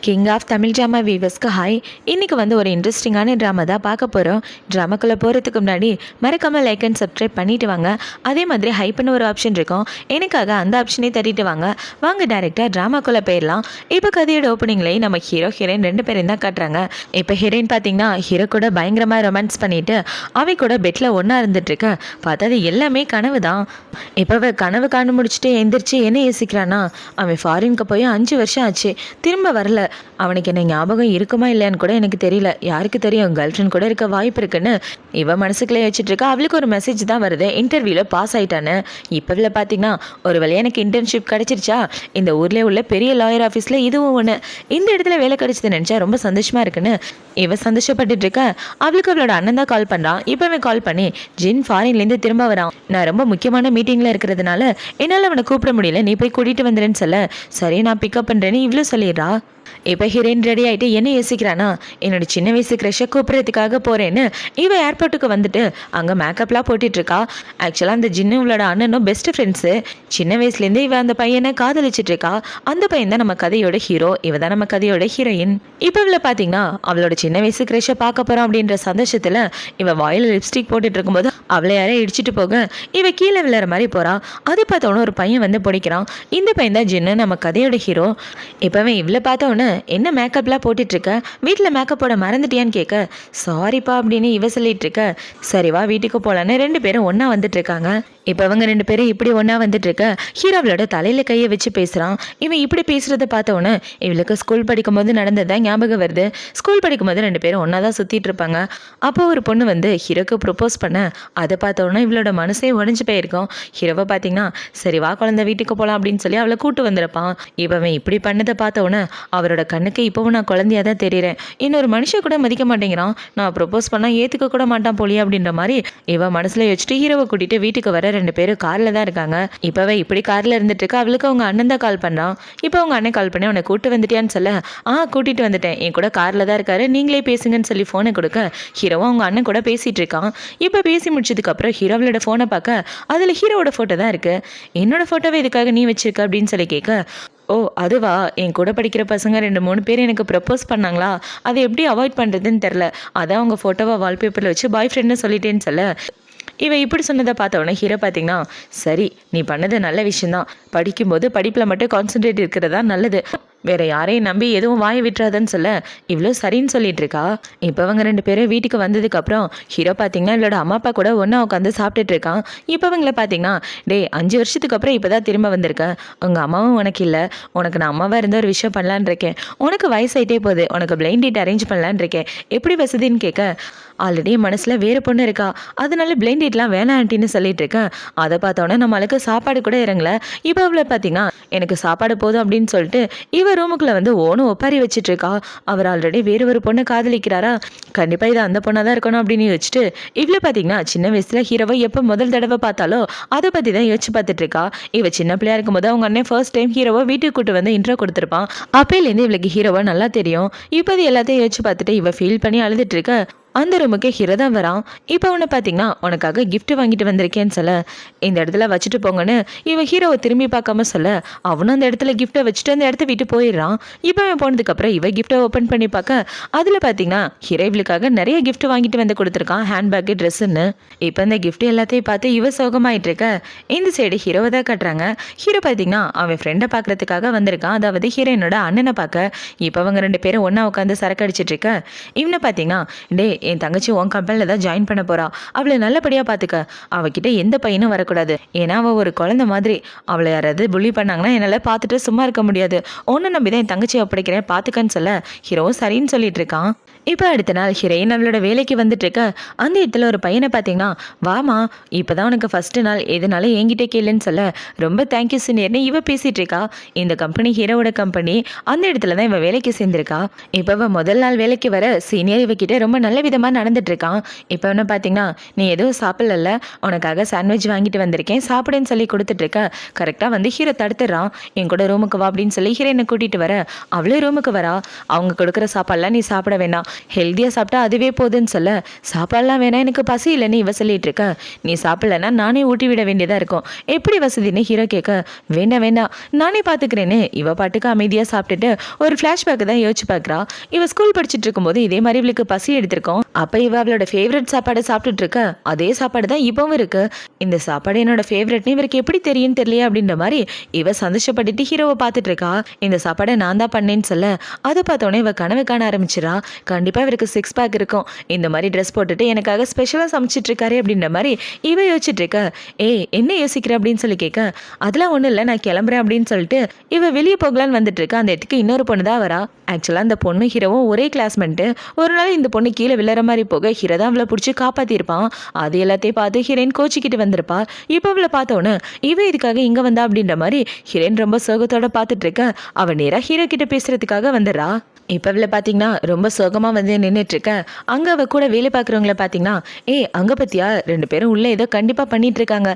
King of Tamil drama வீவர்ஸ்க்கு hi. இன்றைக்கி ஒரு இன்ட்ரெஸ்டிங்கான ட்ராமா தான் பார்க்க போகிறோம். ட்ராமாக்குள்ளே போகிறதுக்கு முன்னாடி மறக்காமல் லைக் அண்ட் சப்ஸ்கிரைப் பண்ணிவிட்டு வாங்க. அதே மாதிரி ஹைப்னு ஒரு ஆப்ஷன் இருக்கும், எனக்காக அந்த ஆப்ஷனே தட்டிட்டு வாங்க டேரெக்டாக ட்ராமாக்குள்ளே போயிடலாம். இப்போ கதையோட ஓப்பனிங்லேயே நம்ம ஹீரோயின் 2 பேரையும் தான் காட்டுறாங்க. இப்போ ஹீரோயின் பார்த்தீங்கன்னா ஹீரோ கூட பயங்கரமாக ரொமான்ஸ் பண்ணிவிட்டு அவை கூட பெட்டில் ஒன்றா இருந்துகிட்ருக்க. பார்த்தா அது எல்லாமே கனவு தான். இப்போ கனவு காண முடிச்சுட்டு எந்திரிச்சு என்ன யோசிக்கிறான்னா, அவன் ஃபாரினுக்கு போய் 5 வருஷம் ஆச்சு, திரும்ப வரல. அவனுக்கு என்ன ஞாபகம் இருக்குமா இல்லையான்னு கூட எனக்கு தெரியல. யாருக்கு தெரியும், கேர்ள் ஃப்ரெண்ட் கூட இருக்க வாய்ப்பு இருக்குன்னு இவன் மனசுக்குள்ளே வச்சுட்டு இருக்கா. அவளுக்கு ஒரு மெசேஜ் தான் வருது, இன்டர்வியூவில் பாஸ் ஆயிட்டான்னு. இப்போவில் பார்த்தீங்கன்னா ஒரு வழியாக எனக்கு இன்டர்ன்ஷிப் கிடச்சிருச்சா, இந்த ஊர்லேயே உள்ள பெரிய லாயர் ஆஃபீஸில் இதுவும் ஒன்று, இந்த இடத்துல வேலை கிடைச்சது நினச்சா ரொம்ப சந்தோஷமாக இருக்குன்னு இவன் சந்தோஷப்பட்டுட்டு இருக்க. அவளுக்கு அவளோட அண்ணன் தான் கால் பண்ணுறான். இப்போவே கால் பண்ணி ஜின் ஃபாரின்லேருந்து திரும்ப வரான், நான் ரொம்ப முக்கியமான மீட்டிங்கில் இருக்கிறதுனால என்னால் அவனை கூப்பிட முடியல, நீ போய் கூட்டிகிட்டு வந்துடுன்னு சொல்ல, சரி நான் பிக்கப் பண்ணுறேன்னு இவ்வளோ சொல்லிடுறா. இப்போ ஹீரோயின் ரெடி ஆகிட்டு என்ன யோசிக்கிறானா, என்னோட சின்ன வயசு க்ரஷை கூப்பிட்றதுக்காக போகிறேன்னு இவன் ஏர்போர்ட்டுக்கு வந்துட்டு அங்கே மேக்கப்லாம் போட்டுட்ருக்கா. ஆக்சுவலாக அந்த ஜின்னு இவளோட அண்ணனும் பெஸ்ட் ஃப்ரெண்ட்ஸு. சின்ன வயசுலேருந்து இவன் அந்த பையனை காதலிச்சிட்ருக்கா. அந்த பையன் தான் நம்ம கதையோட ஹீரோ, இவ தான் நம்ம கதையோட ஹீரோயின். இப்போ இவளை பார்த்தீங்கன்னா அவளோட சின்ன வயசு க்ரஷை பார்க்க போகிறோம் அப்படின்ற சந்தோஷத்தில் இவன் வாயில் லிப்ஸ்டிக் போட்டுட்டு இருக்கும்போது அவளை யாரே இடிச்சிட்டு போக இவ கீழே விழுற மாதிரி போகிறா. அது பார்த்தோன்னே ஒரு பையன் வந்து பிடிக்கிறான். இந்த பையன் தான் ஜின்னு, நம்ம கதையோட ஹீரோ. இப்போவே இவளை பார்த்தோன்னே என்ன மேக்கப்லாம் போட்டுட்ருக்க, வீட்டில் மேக்கப் போட மறந்துட்டியான்னு கேட்க, சாரிப்பா அப்படின்னு இவ சொல்லிட்டு இருக்க. சரிவா வீட்டுக்கு போகலான்னு 2 பேரும் ஒன்றா வந்துட்டுருக்காங்க. இப்போ அவங்க 2 பேரும் இப்படி ஒன்றா வந்துட்டுருக்க ஹீரோவளோட தலையில் கையை வச்சு பேசுகிறான். இவன் இப்படி பேசுகிறத பார்த்தோன்னே இவளுக்கு ஸ்கூல் படிக்கும் போது நடந்ததான் ஞாபகம் வருது. ஸ்கூல் படிக்கும் போது 2 பேரும் ஒன்றா தான் சுற்றிட்டு இருப்பாங்க. அப்போ ஒரு பொண்ணு வந்து ஹீரோக்கு ப்ரொப்போஸ் பண்ண, அதை பார்த்தோன்னே இவளோட மனசே உடஞ்சி போயிருக்கும். ஹீரோவை பார்த்தீங்கன்னா சரி வா குழந்தை வீட்டுக்கு போகலாம் அப்படின்னு சொல்லி அவளை கூட்டு வந்திருப்பான். இவன் இப்படி பண்ணதை பார்த்தோன்னே அவரோட கண்ணுக்கு இப்போவும் நான் குழந்தையாக தான் தெரிகிறேன், இன்னொரு மனுஷன் கூட மதிக்க மாட்டேங்கிறான், நான் ப்ரொப்போஸ் பண்ணால் ஏற்றுக்க கூட மாட்டான் போலியே அப்படின்ற மாதிரி இவன் மனசில் வச்சுட்டு ஹீரோவை கூட்டிகிட்டு வீட்டுக்கு வர 2 பேரும் காரில் தான் இருக்காங்க. இப்போவே இப்படி காரில் இருந்துட்டு இருக்கா. அவளுக்கு அவங்க அண்ணன் தான் கால் பண்ணான். இப்போ அவங்க அண்ணன் கால் பண்ணி அவனை கூட்டு வந்துட்டியான்னு சொல்ல, கூட்டிகிட்டு வந்துட்டேன், என் கூட காரில் தான் இருக்காரு, நீங்களே பேசுங்கன்னு சொல்லி ஃபோனை கொடுக்க ஹீரோவும் அவங்க அண்ணன் கூட பேசிகிட்டு இருக்கான். இப்போ பேசி முடிச்சதுக்கப்புறம் ஹீரோவளோட ஃபோனை பார்க்க அதில் ஹீரோவோட ஃபோட்டோ தான் இருக்குது. என்னோட ஃபோட்டோவை இதுக்காக நீ வச்சிருக்க அப்படின்னு சொல்லி கேட்க, ஓ அதுவா, என் கூட படிக்கிற பசங்க 2-3 பேர் எனக்கு ப்ரப்போஸ் பண்ணாங்களா, அதை எப்படி அவாய்ட் பண்ணுறதுன்னு தெரில, அதான் அவங்க ஃபோட்டோவை வால்பேப்பரில் வச்சு பாய் ஃப்ரெண்டுன்னு சொல்லிட்டேன்னு சொல்ல, இவன் இப்படி சொன்னதை பார்த்தவொடனே ஹீரோ பார்த்தீங்கன்னா சரி நீ பண்ணது நல்ல விஷயந்தான், படிக்கும்போது படிப்பில் மட்டும் கான்சென்ட்ரேட் இருக்கிறதா நல்லது, வேற யாரையும் நம்பி எதுவும் வாய விட்டுறாதுன்னு சொல்ல இவ்வளோ சரின்னு சொல்லிட்டு இருக்கா. இப்போ அவங்க 2 பேரும் வீட்டுக்கு வந்ததுக்கப்புறம் ஹீரோ பார்த்தீங்கன்னா இவளோட அம்மா அப்பா கூட ஒன்றா உட்காந்து சாப்பிட்டுட்டு இருக்கான். இப்போ அவங்கள பார்த்தீங்கன்னா, டே 5 வருஷத்துக்கு அப்புறம் இப்போ தான் திரும்ப வந்திருக்கேன், உங்கள் அம்மாவும் உனக்கு இல்லை, உனக்கு நான் அம்மாவாக இருந்த ஒரு விஷயம் பண்ணலான் இருக்கேன், உனக்கு வயசாயிட்டே போகுது, உனக்கு பிளைண்ட் டேட் அரேஞ்ச் பண்ணலான் இருக்கேன், எப்படி வசதின்னு கேட்க, ஆல்ரெடி மனசில் வேறு பொண்ணு இருக்கா, அதனால பிளைண்ட் டேட்லாம் வேணாம் ஆண்டின்னு சொல்லிட்டு இருக்கேன். அதை பார்த்தோன்னே நம்மளுக்கு சாப்பாடு கூட இறங்கல. இப்போ அவளை பார்த்தீங்கன்னா எனக்கு சாப்பாடு போதும் அப்படின்னு சொல்லிட்டு இவ ரூமுக்குள்ள வந்து ஓனும் ஒப்பாரி வச்சுட்டு இருக்கா. அவர் ஆல்ரெடி வேறு ஒரு பொண்ணை காதலிக்கிறாரா, கண்டிப்பாக இது அந்த பொண்ணாக தான் இருக்கணும் அப்படின்னு யோசிச்சுட்டு இவ்வளோ பார்த்தீங்கன்னா சின்ன வயசில் ஹீரோவை எப்போ முதல் தடவை பார்த்தாலோ அதை பற்றி தான் யோசிச்சு பார்த்துட்டு இருக்கா. இவ சின்ன பிள்ளையா இருக்கும்போது அவங்க அண்ணன் ஃபர்ஸ்ட் டைம் ஹீரோவை வீட்டுக்கு கூட்டு வந்து இன்ட்ரோ கொடுத்துருப்பான். அப்பையிலேருந்து இவளுக்கு ஹீரோவை நல்லா தெரியும். இப்போ அது எல்லாத்தையும் யோசிச்சு பார்த்துட்டு இவ ஃபீல் பண்ணி அழுதுட்டு இருக்க. அந்த ரூமுக்கு ஹீரோ தான் வரான். இப்போ அவனை பார்த்தீங்கன்னா உனக்காக கிஃப்ட் வாங்கிட்டு வந்திருக்கேன்னு சொல்ல, இந்த இடத்துல வச்சுட்டு போங்கன்னு இவன் ஹீரோவை திரும்பி பார்க்காம சொல்ல, அவனும் அந்த இடத்துல கிஃப்ட்டை வச்சுட்டு அந்த இடத்த விட்டு போயிடுறான். இப்போ அவன் போனதுக்கப்புறம் இவ கிஃப்ட்டை ஓப்பன் பண்ணி பார்க்க அதில் பார்த்தீங்கன்னா ஹீரோ இவளுக்காக நிறைய கிஃப்ட் வாங்கிட்டு வந்து கொடுத்துருக்கான், ஹேண்ட்பேக்கு ட்ரெஸ்ஸுன்னு. இப்போ இந்த கிஃப்ட் எல்லாத்தையும் பார்த்து இவ சோகமாயிட்டு இருக்க. இந்த சைடு ஹீரோவை தான் கட்டுறாங்க. ஹீரோ பார்த்தீங்கன்னா அவன் ஃப்ரெண்டை பார்க்கறதுக்காக வந்திருக்கான், அதாவது ஹீரோயினோட அண்ணனை பார்க்க. இப்போ அவங்க 2 பேரும் ஒன்றா உட்காந்து சரக்கு அடிச்சிட்டு இருக்க. இவனை பார்த்தீங்கன்னா, டே என் தங்கச்சி உன் கம்பெனியில் தான் ஜாயின் பண்ண போறா, அவளை நல்லபடியாக பார்த்துக்க, அவகிட்ட எந்த பையனும் வரக்கூடாது, ஏன்னா அவள் ஒரு குழந்தை மாதிரி, அவளை யாராவது புள்ளி பண்ணாங்கன்னா என்னால் பார்த்துட்டு சும்மா இருக்க முடியாது, ஒன்று நம்பி தான் என் தங்கச்சியை ஒப்படைக்கிறேன் பார்த்துக்கன்னு சொல்ல ஹீரோவும் சரின்னு சொல்லிட்டு இருக்கான். இப்போ அடுத்த நாள் ஹீரோயின் அவளோட வேலைக்கு வந்துட்டு இருக்க. அந்த இடத்துல ஒரு பையனை பார்த்தீங்கன்னா, வாமா இப்போ தான் உனக்கு ஃபஸ்ட்டு நாள், எதனால என்கிட்ட கேளுன்னு சொல்ல, ரொம்ப தேங்க்யூ சீனியர்னு இவ பேசிகிட்டு இருக்கா. இந்த கம்பெனி ஹீரோவோட கம்பெனி, அந்த இடத்துல தான் இவன் வேலைக்கு சேர்ந்துருக்கா. இப்போ இவன் முதல் நாள் வேலைக்கு வர சீனியர் இவகிட்ட ரொம்ப நல்ல விதமாக நடந்துட்டு இருக்கான். இப்போ என்ன பார்த்தீங்கன்னா, நீ எதுவும் சாப்பிடல, உனக்காக சாண்ட்விச் வாங்கிட்டு வந்திருக்கேன் சாப்பிடுன்னு சொல்லி கொடுத்துட்டு இருக்க. கரெக்டாக வந்து ஹீரோ தடுத்துடுறான். என் கூட ரூமுக்கு வா அப்படின்னு சொல்லி ஹீரோயினை கூட்டிகிட்டு வர அவளே ரூமுக்கு வரா. அவங்க கொடுக்குற சாப்பாடெல்லாம் நீ சாப்பிட வேண்டாம், ஹெல்த்தியாக சாப்பிட்டா அதுவே போதுன்னு சொல்ல, சாப்பாடெலாம் வேணாம் எனக்கு பசி இல்லைன்னு இவ சொல்லிட்டு இருக்க. நீ சாப்பிடலன்னா நானே ஊட்டி விட வேண்டியதாக இருக்கும், எப்படி வசதின்னு ஹீரோ கேட்க, வேண்டாம் வேண்டாம் நானே பார்த்துக்கிறேன்னு இவ பாட்டுக்கு அமைதியாக சாப்பிட்டுட்டு ஒரு ஃப்ளாஷ்பேக்கு தான் யோசிச்சு பார்க்குறா. இவ ஸ்கூல் படிச்சுட்டு இருக்கும்போது இதே மாதிரி இவளுக்கு பசி எடுத்திருக்கோம். அப்போ இவ அவளோட ஃபேவரட் சாப்பாடை சாப்பிட்டுட்டு இருக்க. அதே சாப்பாடு தான் இப்பவும் இருக்கு. இந்த சாப்பாடு என்னோட ஃபேவரட்னு இவருக்கு எப்படி தெரியும்னு தெரியல அப்படின்ற மாதிரி இவ சந்தோஷப்பட்டுட்டு ஹீரோவை பார்த்துட்டு இருக்கா. இந்த சாப்பாடை நான் தான் பண்ணேன்னு சொல்ல, அதை பார்த்தோன்னே இவ கனவு காண ஆரம்பிச்சிடா. கண்டிப்பாக இவருக்கு 6 பேக் இருக்கும், இந்த மாதிரி ட்ரெஸ் போட்டுட்டு எனக்காக ஸ்பெஷலாக சமைச்சிட்டு இருக்காரு அப்படின்ற மாதிரி இவ யோசிச்சுட்டு இருக்க. என்ன யோசிக்கிற அப்படின்னு சொல்லி கேட்க, அதெல்லாம் ஒன்றும் இல்லை நான் கிளம்புறேன் அப்படின்னு சொல்லிட்டு இவ வெளியே போகலான்னு வந்துட்டு இருக்கா. அந்த இடத்துக்கு இன்னொரு பொண்ணு தான் வரா. ஆக்சுவலாக அந்த பொண்ணு ஹீரோவும் ஒரே கிளாஸ்மெண்ட்டு. ஒரு நாள் இந்த பொண்ணு கீழே விழுற மாதிரி போக ஹீரோ தான் அவளை பிடிச்சி காப்பாற்றிருப்பான். அது எல்லாத்தையும் பார்த்து ஹீரோயின் கோச்சிக்கிட்டு வந்திருப்பா. இப்போ அவளை பார்த்தோன்னு இவ இதுக்காக இங்கே வந்தா அப்படின்ற மாதிரி ஹீரோயின் ரொம்ப சோகத்தோட பார்த்துட்டு இருக்க. அவள் நேராக ஹீரோ கிட்ட பேசுறதுக்காக வந்துடுறா. இப்போ அவளை பார்த்தீங்கன்னா ரொம்ப சோகமாக வந்து நின்றுட்டு இருக்க. அங்கே அவள் கூட வேலை பார்க்குறவங்கள பார்த்தீங்கன்னா, அங்கே பற்றியா 2 பேரும் உள்ளே ஏதோ கண்டிப்பாக பண்ணிட்டு இருக்காங்க.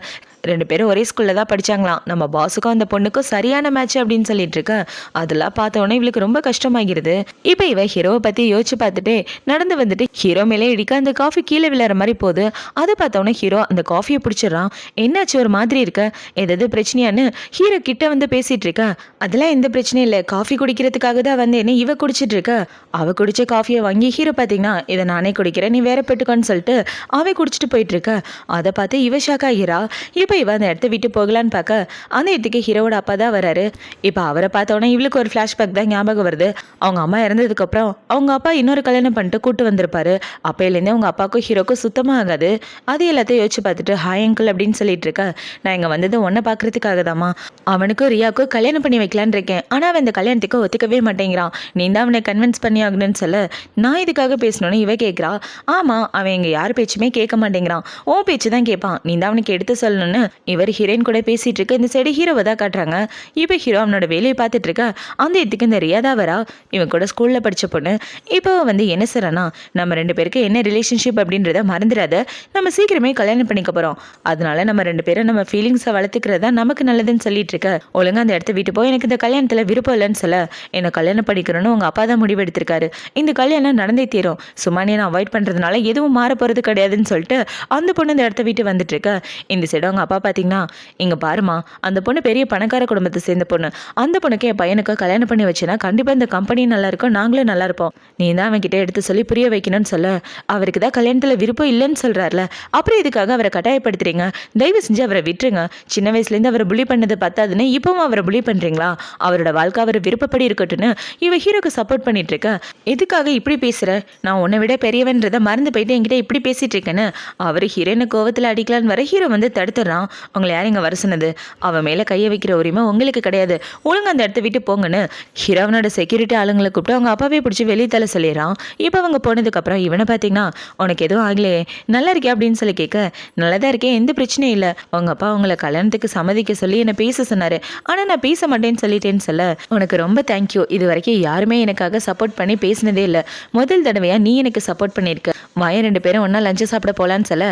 2 பேரும் ஒரே ஸ்கூலில் தான் படித்தாங்களாம். நம்ம பாஸுக்கும் அந்த பொண்ணுக்கும் சரியான மேட்ச் அப்படின்னு சொல்லிட்டு இருக்க. அதெல்லாம் பார்த்தோன்னே இவளுக்கு ரொம்ப கஷ்டமாகிறது. இப்போ இவ ஹீரோவை பற்றி யோசிச்சு பார்த்துட்டு நடந்து வந்துட்டு ஹீரோ மேலே இடிக்க அந்த காஃபி கீழே விழுற மாதிரி போகுது. அதை பார்த்தோன்னே ஹீரோ அந்த காஃபியை பிடிச்சிடறான். என்னாச்சு ஒரு மாதிரி இருக்க, ஏதாவது பிரச்சனையான்னு ஹீரோ கிட்ட வந்து பேசிட்டு இருக்க. அதெல்லாம் எந்த பிரச்சனையும் இல்லை, காஃபி குடிக்கிறதுக்காக தான் வந்தேன்னு இவ குடிச்சிட்டு இருக்க. அவ குடிச்ச காஃபியை வாங்கி ஹீரோ பார்த்தீங்கன்னா இதை நானே குடிக்கிறேன் நீ வேற பெட்டுக்கோன்னு சொல்லிட்டு அவ குடிச்சிட்டு போயிட்டு இருக்க. அதை பார்த்து இவ ஷாக் ஆகிறா. இப்போ இவ அந்த இடத்த விட்டு போகலான்னு பார்க்க அந்த இடத்துக்கு ஹீரோவோட அப்பா தான் வராரு. இப்போ அவரை பார்த்தோன்னே இவளுக்கு ஒரு ஃப்ளாஷ்பேக் தான் ஞாபகம் வருது. அவங்க அம்மா இறந்ததுக்கப்புறம் அவங்க அப்பா இன்னொரு கல்யாணம் பண்ணிட்டு கூட்டு வந்திருப்பாரு. அப்பையிலேருந்தே அவங்க அப்பாவுக்கும் ஹீரோக்கும் சுத்தமாக ஆகாது. அது எல்லாத்தையும் யோசிச்சு பார்த்துட்டு ஹாய் அங்கிள் அப்படின்னு சொல்லிட்டு இருக்க. நான் இங்கே வந்தது ஒன்றை பார்க்கறதுக்காக தாம்மா. அவனுக்கும் ரியாவுக்கும் கல்யாணம் பண்ணி வைக்கலான்னு இருக்கேன். ஆனால் அவன் இந்த கல்யாணத்துக்கு ஒத்துக்கவே மாட்டேங்கிறான். நீ தான் அவனை கன்வின்ஸ் பண்ணி ஆகணும்னு சொல்ல, நான் இதுக்காக பேசணும்னு இவ கேட்குறா. ஆமாம் அவன் எங்கள் யார் பேச்சுமே கேட்க மாட்டேங்கிறான், ஓ பேச்சு தான் கேட்பான், நீ தான் அவனுக்கு எடுத்து சொல்லணும்னு இவர் ஹீரோயின் கூட பேசிட்டு இருக்க. இந்த சைடு ஹீரோவை தான் காட்டுறாங்க. இப்போ ஹீரோ அவனோட வேலையை பார்த்துட்டு இருக்க. அந்த இடத்துக்கு இந்த ரியாதா வரா. இவன் கூட ஸ்கூலில் படித்த பொண்ணு. இப்போ வந்து என்ன சொல்றானா, நம்ம 2 பேருக்கு என்ன ரிலேஷன்ஷிப் அப்படின்றத மறந்துடாத, நம்ம சீக்கிரமே கல்யாணம் பண்ணிக்க போகிறோம். அதனால நம்ம 2 பேரும் நம்ம ஃபீலிங்ஸை வளர்த்துக்கிறதா நமக்கு நல்லதுன்னு சொல்லிட்டு இருக்க. ஒழுங்கா அந்த இடத்த விட்டு போய் எனக்கு இந்த கல்யாணத்தில் விருப்பம் இல்லைன்னு சொல்ல, என்னை கல்யாணம் பண்ணிக்கணும்னு உங்கள் அப்பா தான் முடிவு எடுத்திருக்காரு, இந்த கல்யாணம் நடந்தே தீரும், சும்மா நீ நான் அவாய்ட் பண்ணுறதுனால எதுவும் மாற போகிறது கிடையாதுன்னு சொல்லிட்டு அந்த பொண்ணு இந்த இடத்த விட்டு வந்துட்டு இருக்க. இந்த சைடு அவங்க அப்பா பார்த்தீங்கன்னா, இங்கே பாருமா அந்த பொண்ணு பெரிய பணக்கார குடும்பத்தை சேர்ந்த பொண்ணு, அந்த பொண்ணுக்கு என் பையனுக்கு கல்யாணம் பண்ணி வச்சுன்னா கண்டிப்பாக இந்த கம்பெனி நல்லா இருக்கும், நாங்களும் நல்லா இருப்போம், நீ தான் அவன்கிட்ட எடுத்து சொல்லி புரிய வைக்கணும்னு சொல்ல, அவருக்கு தான் கல்யாணத்தில் விருப்பம் இல்லைன்னு சொல்கிறார்ல, அப்புறம் இதுக்காக அவரை கட்டாயப்படுத்துறீங்க, தயவு செஞ்சு அவரை விட்டுருங்க, சின்ன வயசுலேருந்து அவரை புலி பண்ணது பத்தாதுன்னு இப்பவும் அவரை புலி பண்ணுறீங்களா, அவரோட வாழ்க்கை அவர் விருப்பப்படி இருக்கட்டும்னு இவ ஹீரோக்கு சப்போர்ட் பண்ணிட்டு இருக்க. எதுக்காக இப்படி பேசுகிற, நான் உன்னை விட பெரியவன்றதை மறந்து போயிட்டு என்கிட்ட இப்படி பேசிட்டு இருக்கேன்னு அவர் ஹீரோனை கோவத்தில் அடிக்கலான்னு வர ஹீரோ வந்து தடுத்துறான். உங்களை யார் இங்கே வர சொன்னது, அவன் மேலே கையை வைக்கிற உரிமை உங்களுக்கு கிடையாது, ஒழுங்கு அந்த இடத்த விட்டு போங்கன்னு ஹீரோவனோட செக்யூரிட்டி ஆளுங்களை கூப்பிட்டு அவங்க அப்பாவே பிடிச்சி வெளியே தலை சொல்லிடுறான். இப்போ அவங்க போனதுக்கப்புறம் இவனை பார்த்தீங்கன்னா, உனக்கு எதுவும் ஆகலையே, நல்லா இருக்கே அப்படின்னு சொல்லி கேட்க, நல்லதாக இருக்கேன் எந்த பிரச்சனையும் இல்லை, உங்கள் அப்பா உங்களை கல்யாணத்துக்கு சம்மதிக்க சொல்லி என்னை பேச சொன்னார், ஆனால் நான் பேச மாட்டேன்னு சொல்லிட்டேன்னு சொல்ல, உனக்கு ரொம்ப தேங்க்யூ, இது வரைக்கும் யாருமே எனக்காக சப்போர்ட் பண்ணி பேசினதே இல்லை, முதல் தடவையாக நீ எனக்கு சப்போர்ட் பண்ணியிருக்க, வாய 2 பேரும் ஒன்றா லஞ்சு சாப்பிட போகலான்னு சொல்ல,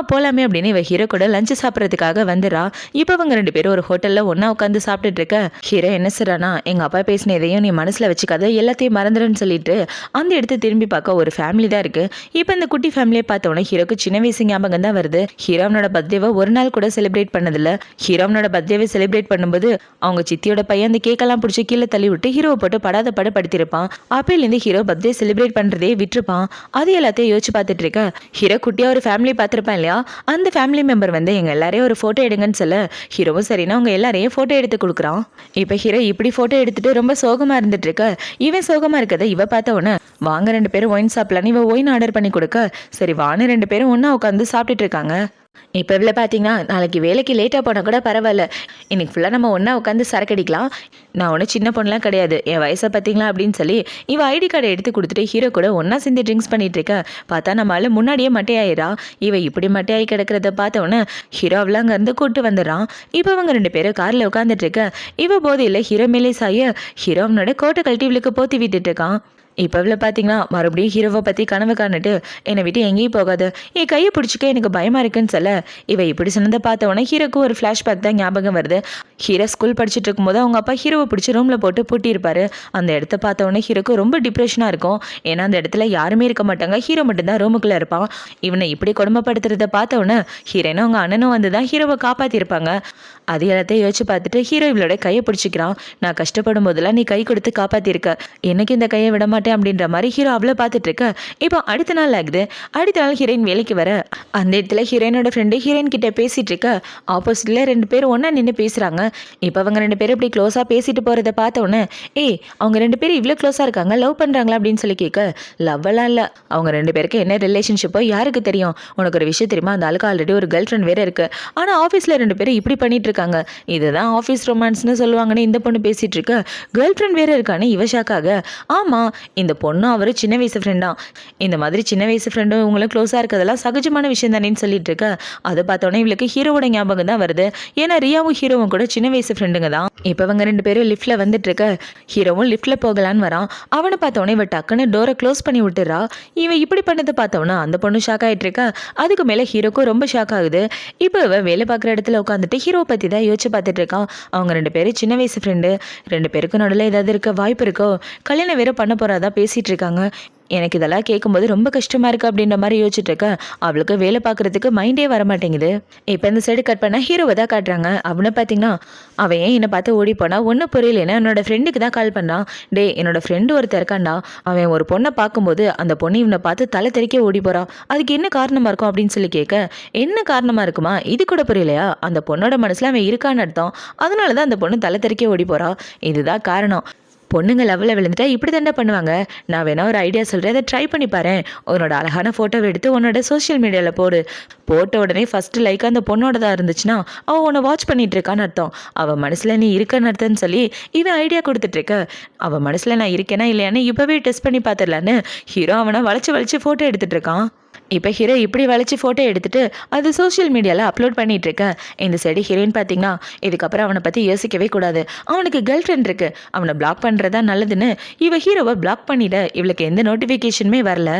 போகலாமே அப்படின்னு இவ ஹீரோ கூட லஞ்சு சாப்பிட்றதுக்காக வந்துடுறா. இப்போ அவங்க 2 பேரும் ஒரு ஹோட்டலில் ஒன்றா உட்காந்து சாப்பிட்டுட்டு இருக்க. ஹீரோ என்ன சொல்கிறானா, எங்கள் அப்பா பேசின எதையும் நீ மனசில் வச்சுக்காத, எல்லாத்தையும் மறந்துடுன்னு சொல்லிட்டு அந்த இடத்த திரும்பி பார்க்க ஒரு ஃபேமிலி தான் இருக்குது. இப்போ இந்த குட்டி ஃபேமிலியை பார்த்தோன்னே ஹீரோக்கு சின்ன வயசு ஞாபகம் தான் வருது. ஹீரோவனோட பர்த்டேவை ஒரு நாள் கூட செலிப்ரேட் பண்ணதில்ல. ஹீரோவனோட பர்த்டேவை செலிப்ரேட் பண்ணும்போது அவங்க சித்தியோட பையன் அந்த கேக்கெல்லாம் பிடிச்சி கீழே தள்ளி விட்டு ஹீரோவை போட்டு படாத படுத்திருப்பான். அப்பையிலேருந்து ஹீரோ பர்த்டே செலிப்ரேட் பண்ணுறதே விட்டுருப்பான். அது எல்லாத்தையும் யோசிச்சு பார்த்துட்டு இருக்க. ஹீரோ குட்டியாக ஒரு ஃபேமிலி பார்த்துருப்பான் இல்லையா, அந்த ஃபேமிலி மெம்பர் வந்து எங்கள் எல்லாரையும் ஒரு ஃபோட்டோ எடுங்கன்னு சொல்ல, ஹீரோவும் சரினா அவங்க எல்லாரையும் ஃபோட்டோ எடுத்து கொடுக்குறான். இப்போ ஹீரோ இப்படி ஃபோட்டோ எடுத்துட்டு ரொம்ப சோகமாக இருந்துட்டு இருக்க. இவன் சோகமாக இருக்கதை இவ பார்த்த உடனே, வாங்க 2 பேரும் ஒயின் சாப்பிடலான்னு இவ ஒயின் ஆர்டர் பண்ணி கொடுக்க, சரி வான்னு 2 பேரும் ஒன்றா உட்காந்து சாப்பிட்டுட்டு இருக்காங்க. இப்போ இவ்வளோ பார்த்தீங்கன்னா, நாளைக்கு வேலைக்கு லேட்டாக போனால் கூட பரவாயில்ல, இன்னைக்கு ஃபுல்லாக நம்ம ஒன்றா உட்காந்து சரக்கடிக்கலாம், நான் ஒன்றும் சின்ன பொண்ணுலாம் கிடையாது, என் வயசை பார்த்தீங்களா அப்படின்னு சொல்லி இவ ஐடி கார்டை எடுத்து கொடுத்துட்டு ஹீரோ கூட ஒன்றா சேர்ந்து ட்ரிங்க்ஸ் பண்ணிட்டு இருக்க. பார்த்தா நம்மளால முன்னாடியே மட்டையாயிரா. இவ இப்படி மட்டையாகி கிடக்கிறத பார்த்த உடனே ஹீரோ அவளை அங்கேருந்து கூப்பிட்டு வந்துடுறான். இப்போ அவங்க 2 பேரும் காரில் உட்காந்துட்டு இருக்க. இவ போதையில் ஹீரோ மேலே சாய ஹீரோ அவனோட கோட்டை கழட்டி இவளுக்கு போத்தி விட்டுட்டு இருக்கான். இப்போ இவ்வளோ பார்த்தீங்கன்னா மறுபடியும் ஹீரோவை பற்றி கனவு காணுட்டு என்னை விட்டு எங்கேயும் போகாது, என் கையை பிடிச்சிக்க எனக்கு பயமாக இருக்குன்னு சொல்ல இவ இப்படி சொன்னதை பார்த்தவொடனே ஹீரோக்கு ஒரு ஃப்ளாஷ்பேக் தான் ஞாபகம் வருது. ஹீரோ ஸ்கூல் படிச்சுட்டு இருக்கும்போது அவங்க அப்பா ஹீரோவை பிடிச்சி ரூமில் போட்டு பூட்டியிருப்பாரு. அந்த இடத்த பார்த்தவொடனே ஹீரோக்கு ரொம்ப டிப்ரெஷனாக இருக்கும். ஏன்னா அந்த இடத்துல யாருமே இருக்க மாட்டாங்க, ஹீரோ மட்டும்தான் ரூமுக்குள்ளே இருப்பான். இவனை இப்படி கொடுமைப்படுத்துறத பார்த்தவொடனே ஹீரோனும் அவங்க அண்ணனும் வந்து தான் ஹீரோவை காப்பாற்றிருப்பாங்க. அது எல்லாத்தையும் யோசிச்சு பார்த்துட்டு ஹீரோ இவளோட கையை பிடிச்சிக்கிறான். நான் கஷ்டப்படும் போதெல்லாம் நீ கை கொடுத்து காப்பாற்றிருக்க, எனக்கு இந்த கையை விட மாட்டேன் அப்படின்ற மாதிரி ஹீரோ அவ்வளோ பார்த்துட்டு இருக்க. இப்போ அடுத்த நாள் ஆகுது. அடுத்த நாள் ஹீரோயின் வேலைக்கு வர அந்த இடத்துல ஹீரோயினோட ஃப்ரெண்டு ஹீரோயின் கிட்ட பேசிட்டு இருக்க. ஆப்போசிட்ல 2 பேரும் ஒன்றா நின்று பேசுகிறாங்க. இப்போ அவங்க 2 பேரும் இப்படி க்ளோஸாக பேசிட்டு போகிறத பார்த்தோன்னே அவங்க 2 பேரும் இவ்வளோ க்ளோஸாக இருக்காங்க, லவ் பண்ணுறாங்களா அப்படின்னு சொல்லி கேட்க, லவ்வெல்லாம் இல்லை, அவங்க 2 பேருக்கு என்ன ரிலேஷன்ஷிப்போ யாருக்கு தெரியும். உனக்கு ஒரு விஷயம் தெரியுமா, அந்த ஆளுக்கு ஆல்ரெடி ஒரு கேர்ள் ஃப்ரெண்ட் வேற இருக்கு. ஆனால் ஆஃபீஸில் 2 பேரும் இப்படி பண்ணிட்டு இருக்காங்க, இதுதான் ஆஃபீஸ் ரொமான்ஸ்னு சொல்லுவாங்கன்னு இந்த பொண்ணு பேசிட்டு இருக்க. கேர்ள் ஃப்ரெண்ட் வேற இருக்கான்னு இவ ஷாக்காக, ஆமாம் இந்த பொண்ணும் அவர் சின்ன வயசு ஃப்ரெண்டா, இந்த மாதிரி சின்ன வயசு ஃப்ரெண்டும் இவங்களும் க்ளோஸாக இருக்கிறதெல்லாம் சகஜமான விஷயம் தானேன்னு சொல்லிட்டு இருக்க. அதை பார்த்தோன்னே இவளுக்கு ஹீரோவோட ஞாபகம் தான் வருது. ஏன்னா ரியாவும் ஹீரோவும் கூட சின்ன வயசு ஃப்ரெண்டுங்க தான். இப்போ அவங்க 2 பேரும் லிஃப்ட்டில் வந்துட்டு இருக்க. ஹீரோவும் லிஃப்ட்டில் போகலான்னு வரான். அவனை பார்த்தோன்னே இவ டக்குன்னு டோரை க்ளோஸ் பண்ணி விட்டுறா. இவன் இப்படி பண்ணதை பார்த்தோன்னா அந்த பொண்ணு ஷாக் ஆகிட்டு இருக்கா. அதுக்கு மேலே ஹீரோக்கும் ரொம்ப ஷாக் ஆகுது. இப்போ இவன் வேலை பார்க்குற இடத்துல உட்காந்துட்டு ஹீரோவை பற்றி தான் யோசிச்சு பார்த்துட்டு இருக்கான். அவங்க 2 பேரும் சின்ன வயசு ஃப்ரெண்டு, 2 பேருக்கும் நடுவில் ஏதாவது இருக்க வாய்ப்பு இருக்கோ, கல்யாணம் வேற பண்ண போகிறதா பேசிகிட்டு இருக்காங்க. எனக்கு இதெல்லாம் கேட்கும்போது ரொம்ப கஷ்டமாக இருக்குது அப்படின்ற மாதிரி யோசிச்சுட்டு இருக்கேன். அவளுக்கு வேலை பார்க்குறதுக்கு மைண்டே வர மாட்டேங்குது. இப்போ இந்த சைடு கட் பண்ணால் ஹீரோவை தான் காட்டுறாங்க. அவனை பார்த்தீங்கன்னா அவன் ஏன் என்னை பார்த்து ஓடி போனால் ஒன்றும் புரியலன்னு என்னோட ஃப்ரெண்டுக்கு தான் கால் பண்ணான். டே என்னோட ஃப்ரெண்டு ஒருத்தர் இருக்காண்டா, அவன் ஒரு பொண்ணை பார்க்கும்போது அந்த பொண்ணு இவனை பார்த்து தலை தெறிக்க ஓடி போகிறான், அதுக்கு என்ன காரணமாக இருக்கும் அப்படின்னு சொல்லி கேட்க, என்ன காரணமாக இருக்குமா இது கூட புரியலையா, அந்த பொண்ணோட மனசில் அவன் இருக்கான்னு அர்த்தம், அதனால தான் அந்த பொண்ணு தலை தெறிக்க ஓடி போகிறா, இதுதான் காரணம். பொண்ணுங்க லெவலில் விழுந்துட்டா இப்படி தானே பண்ணுவாங்க. நான் வேணா ஒரு ஐடியா சொல்கிறேன், அதை ட்ரை பண்ணி பாரு. உன்னோட அழகான ஃபோட்டோவை எடுத்து உன்னோட சோஷியல் மீடியாவில் போட்ட உடனே ஃபஸ்ட்டு லைக் அந்த பொண்ணோட தான் இருந்துச்சுன்னா அவள் உன்னை வாட்ச் பண்ணிட்டு இருக்கான்னு அர்த்தம், அவள் மனசில் நீ இருக்கன்னு அர்த்தம்னு சொல்லி இவன் ஐடியா கொடுத்துட்ருக்க. அவள் மனசில் நான் இருக்கேனா இல்லையான்னு இப்போவே டெஸ்ட் பண்ணி பார்த்துடலான்னு ஹீரோ அவனை வளைச்சி ஃபோட்டோ எடுத்துகிட்டு இருக்கான். இப்போ ஹீரோ இப்படி வளைச்சி ஃபோட்டோ எடுத்துட்டு அது சோஷியல் மீடியாவில் அப்லோட் பண்ணிட்டு இருக்கேன். இந்த சைடு ஹீரோயின் பார்த்தீங்கன்னா இதுக்கப்புறம் அவனை பற்றி யோசிக்கவே கூடாது, அவனுக்கு கேர்ள் ஃப்ரெண்ட் இருக்கு, அவனை பிளாக் பண்ணுறதா நல்லதுன்னு இவ ஹீரோவை பிளாக் பண்ணிட இவளுக்கு எந்த நோட்டிஃபிகேஷனுமே வரல.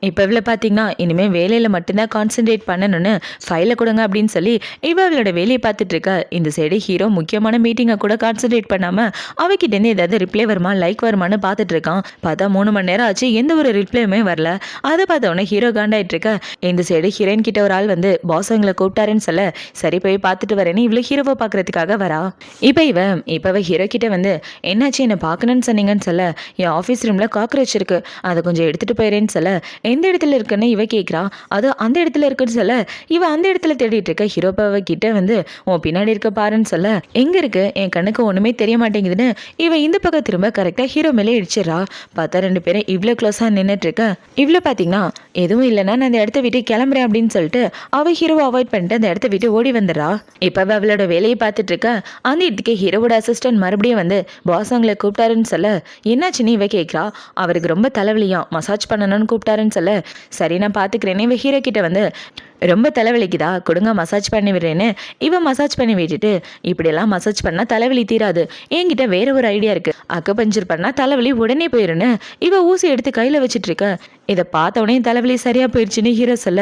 இப்போ இவ்வளோ பார்த்தீங்கன்னா இனிமேல் வேலையில் மட்டும்தான் கான்சென்ட்ரேட் பண்ணணும்னு ஃபைலை கொடுங்க அப்படின்னு சொல்லி இவளோட வேலையை பார்த்துட்டு இருக்க. இந்த சைடு ஹீரோ முக்கியமான மீட்டிங்கை கூட கான்சென்ட்ரேட் பண்ணாமல் அவகிட்டேருந்து ஏதாவது ரிப்ளை வருமா லைக் வருமானு பார்த்துட்டு இருக்கான். பார்த்தா 3 மணி நேரம் ஆச்சு, எந்த ஒரு ரிப்ளையுமே வரல. அதை பார்த்தவொடனே ஹீரோ காண்டாயிட்டு இருக்க. இந்த சைடு ஹீரோயின் கிட்ட ஒரு ஆள் வந்து பாஸ் அவங்களை கூப்பிட்டாருன்னு சொல்ல, சரி போய் பார்த்துட்டு வரேன்னு இவ்வளோ ஹீரோவை பார்க்கறதுக்காக வரா. இப்போ ஹீரோ கிட்ட வந்து என்னாச்சு என்னை பார்க்கணுன்னு சொன்னீங்கன்னு சொல்ல, என் ஆஃபீஸ் ரூமில் காக்ரோச் இருக்கு, அதை கொஞ்சம் எடுத்துகிட்டு போயிறேன்னு சொல்ல, எந்த இடத்துல இருக்குன்னு இவ கேட்குறா. அது அந்த இடத்துல இருக்குன்னு சொல்ல இவ அந்த இடத்துல தேடிட்டு இருக்க. ஹீரோப்பாவை கிட்ட வந்து உன் பின்னாடி இருக்க பாருன்னு சொல்ல, எங்க இருக்கு என் கண்ணுக்கு ஒண்ணுமே தெரிய மாட்டேங்குதுன்னு இவ இந்த பக்கம் திரும்ப கரெக்டா ஹீரோ மேலே இடிச்சிடறா. பார்த்தா 2 பேரும் இவ்வளோ க்ளோஸா நின்றுட்டு இருக்க. இவ்வளோ பார்த்தீங்கன்னா எதுவும் இல்லைன்னா நான் அந்த இடத்த விட்டு கிளம்புறேன் அப்படின்னு சொல்லிட்டு அவ ஹீரோவை அவாய்ட் பண்ணிட்டு அந்த இடத்த விட்டு ஓடி வந்துடுறா. இப்போ அவளோட வேலையை பார்த்துட்டு இருக்க. அந்த இடத்துக்கு ஹீரோவோட அசிஸ்டன்ட் மறுபடியும் வந்து பாஸ் அவங்களை கூப்பிட்டாருன்னு சொல்ல, என்னாச்சுன்னு இவ கேட்குறா. அவருக்கு ரொம்ப தலைவலியா மசாஜ் பண்ணணும்னு கூப்பிட்டாருன்னு சொல்ல, சரி நான் பார்த்துக்கிறேன்னு இவ ஹீரோ கிட்ட வந்து ரொம்ப தலைவலிக்குதா கொடுங்க மசாஜ் பண்ணி விடுறேன்னு இவன் மசாஜ் பண்ணி விட்டுட்டு, இப்படியெல்லாம் மசாஜ் பண்ணால் தலைவலி தீராது, என்கிட்ட வேற ஒரு ஐடியா இருக்கு, அக்குபஞ்சர் பண்ணால் தலைவலி உடனே போயிருன்னு இவ ஊசி எடுத்து கையில் வச்சுட்டு இருக்க. இதை பார்த்த உடனே தலைவலி சரியாக போயிடுச்சுன்னு ஹீரோ சொல்ல,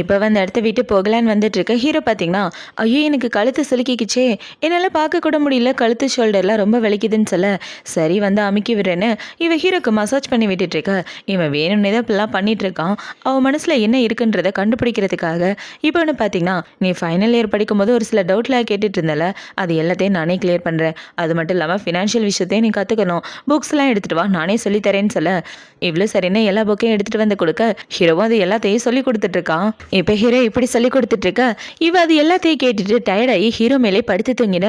இப்போ வந்து அடுத்த வீட்டு போகலான்னு வந்துட்டு இருக்க. ஹீரோ பார்த்தீங்கன்னா ஐயோ எனக்கு கழுத்து சிலுக்கிக்கிச்சே, என்னால் பார்க்க கூட முடியல, கழுத்து ஷோல்டர்லாம் ரொம்ப வலிக்குதுன்னு சொல்ல, சரி வந்து அமுக்கி விடுறேன்னு இவன் ஹீரோக்கு மசாஜ் பண்ணி விட்டுட்டு இருக்க. இவன் வேணும்னே தான் இப்படிலாம் பண்ணிட்டு இருக்கான். அவன் மனசில் என்ன இருக்குன்றதை கண்டுபிடிக்கிறதுக்காக. இப்போ ஒன்று பார்த்தீங்கன்னா நீ ஃபைனல் இயர் படிக்கும்போது ஒரு சில டவுட்லாம் கேட்டுட்டு இருந்தல, அது எல்லாத்தையும் நானே கிளியர் பண்ணுறேன், அது மட்டும் இல்லாமல் ஃபினான்ஷியல் விஷயத்தையும் நீ கற்றுக்கணும், புக்ஸ்லாம் எடுத்துகிட்டு வா நானே சொல்லித்தரேன்னு சொல்ல, இவ்வளோ சரின்னு எல்லா புக்கையும் எடுத்துகிட்டு வந்து கொடுக்க ஹீரோவும் அது எல்லாத்தையும் சொல்லி கொடுத்துட்ருக்கான். இப்போ ஹீரோ இப்படி சொல்லி கொடுத்துட்டு இருக்க. இவ அது எல்லாத்தையும் கேட்டுட்டு டயர்டாகி ஹீரோ மேலே படுத்து தூங்கிட.